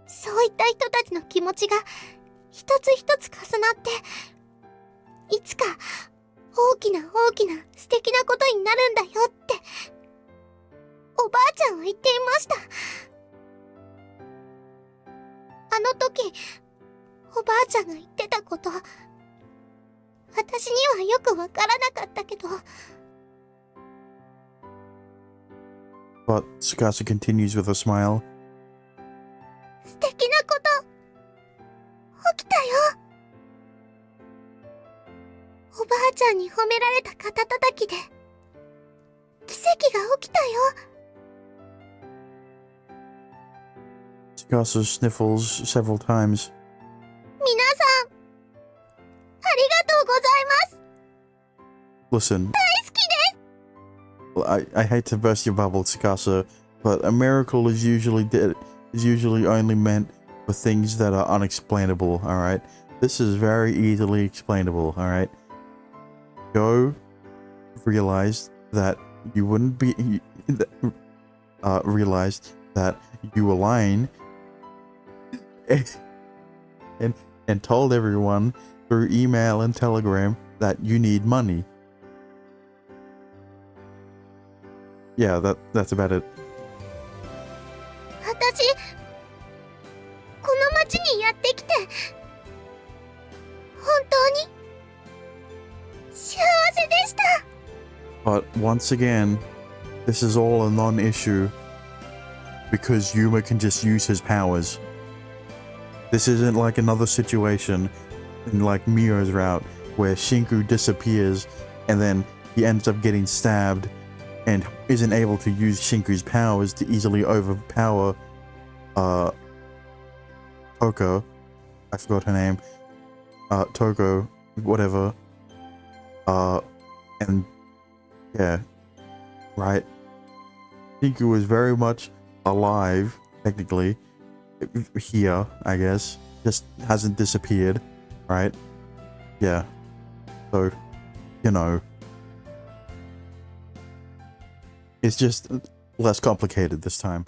そういった人たちの気持ちが一つ一つ重なっていつか大きな素敵なことになるんだよっておばあちゃんは言っていました。あの時おばあちゃんが言ってたこと私にはよくわからなかったけど。 But Tsukasa continues with a smile. 素敵なこと起きたよ。おばあちゃんに褒められた肩たたきで奇跡が起きたよ。 Tsukasa sniffles several times. 皆さんありがとうございます。 Listen, 大好きです。 well, I hate to burst your bubble, Tsukasa, but a miracle is usually only meant for things that are unexplainable, alright? This is very easily explainable, alright? Go realized that you wouldn't be realized that you were lying and told everyone through email and telegram that you need money. Yeah, that's about it. 私この町にやってきて本当に幸せでした。 But once again, this is all a non-issue because Yuma can just use his powers. This isn't like another situation in like Mio's route where Shinku disappears and then he ends up getting stabbed and isn't able to use Shinku's powers to easily overpower Toko. I forgot her name. Toko, whatever. And yeah, right. Shinku is very much alive, technically, here, I guess. Just hasn't disappeared, right? Yeah. So, you know. It's just less complicated this time.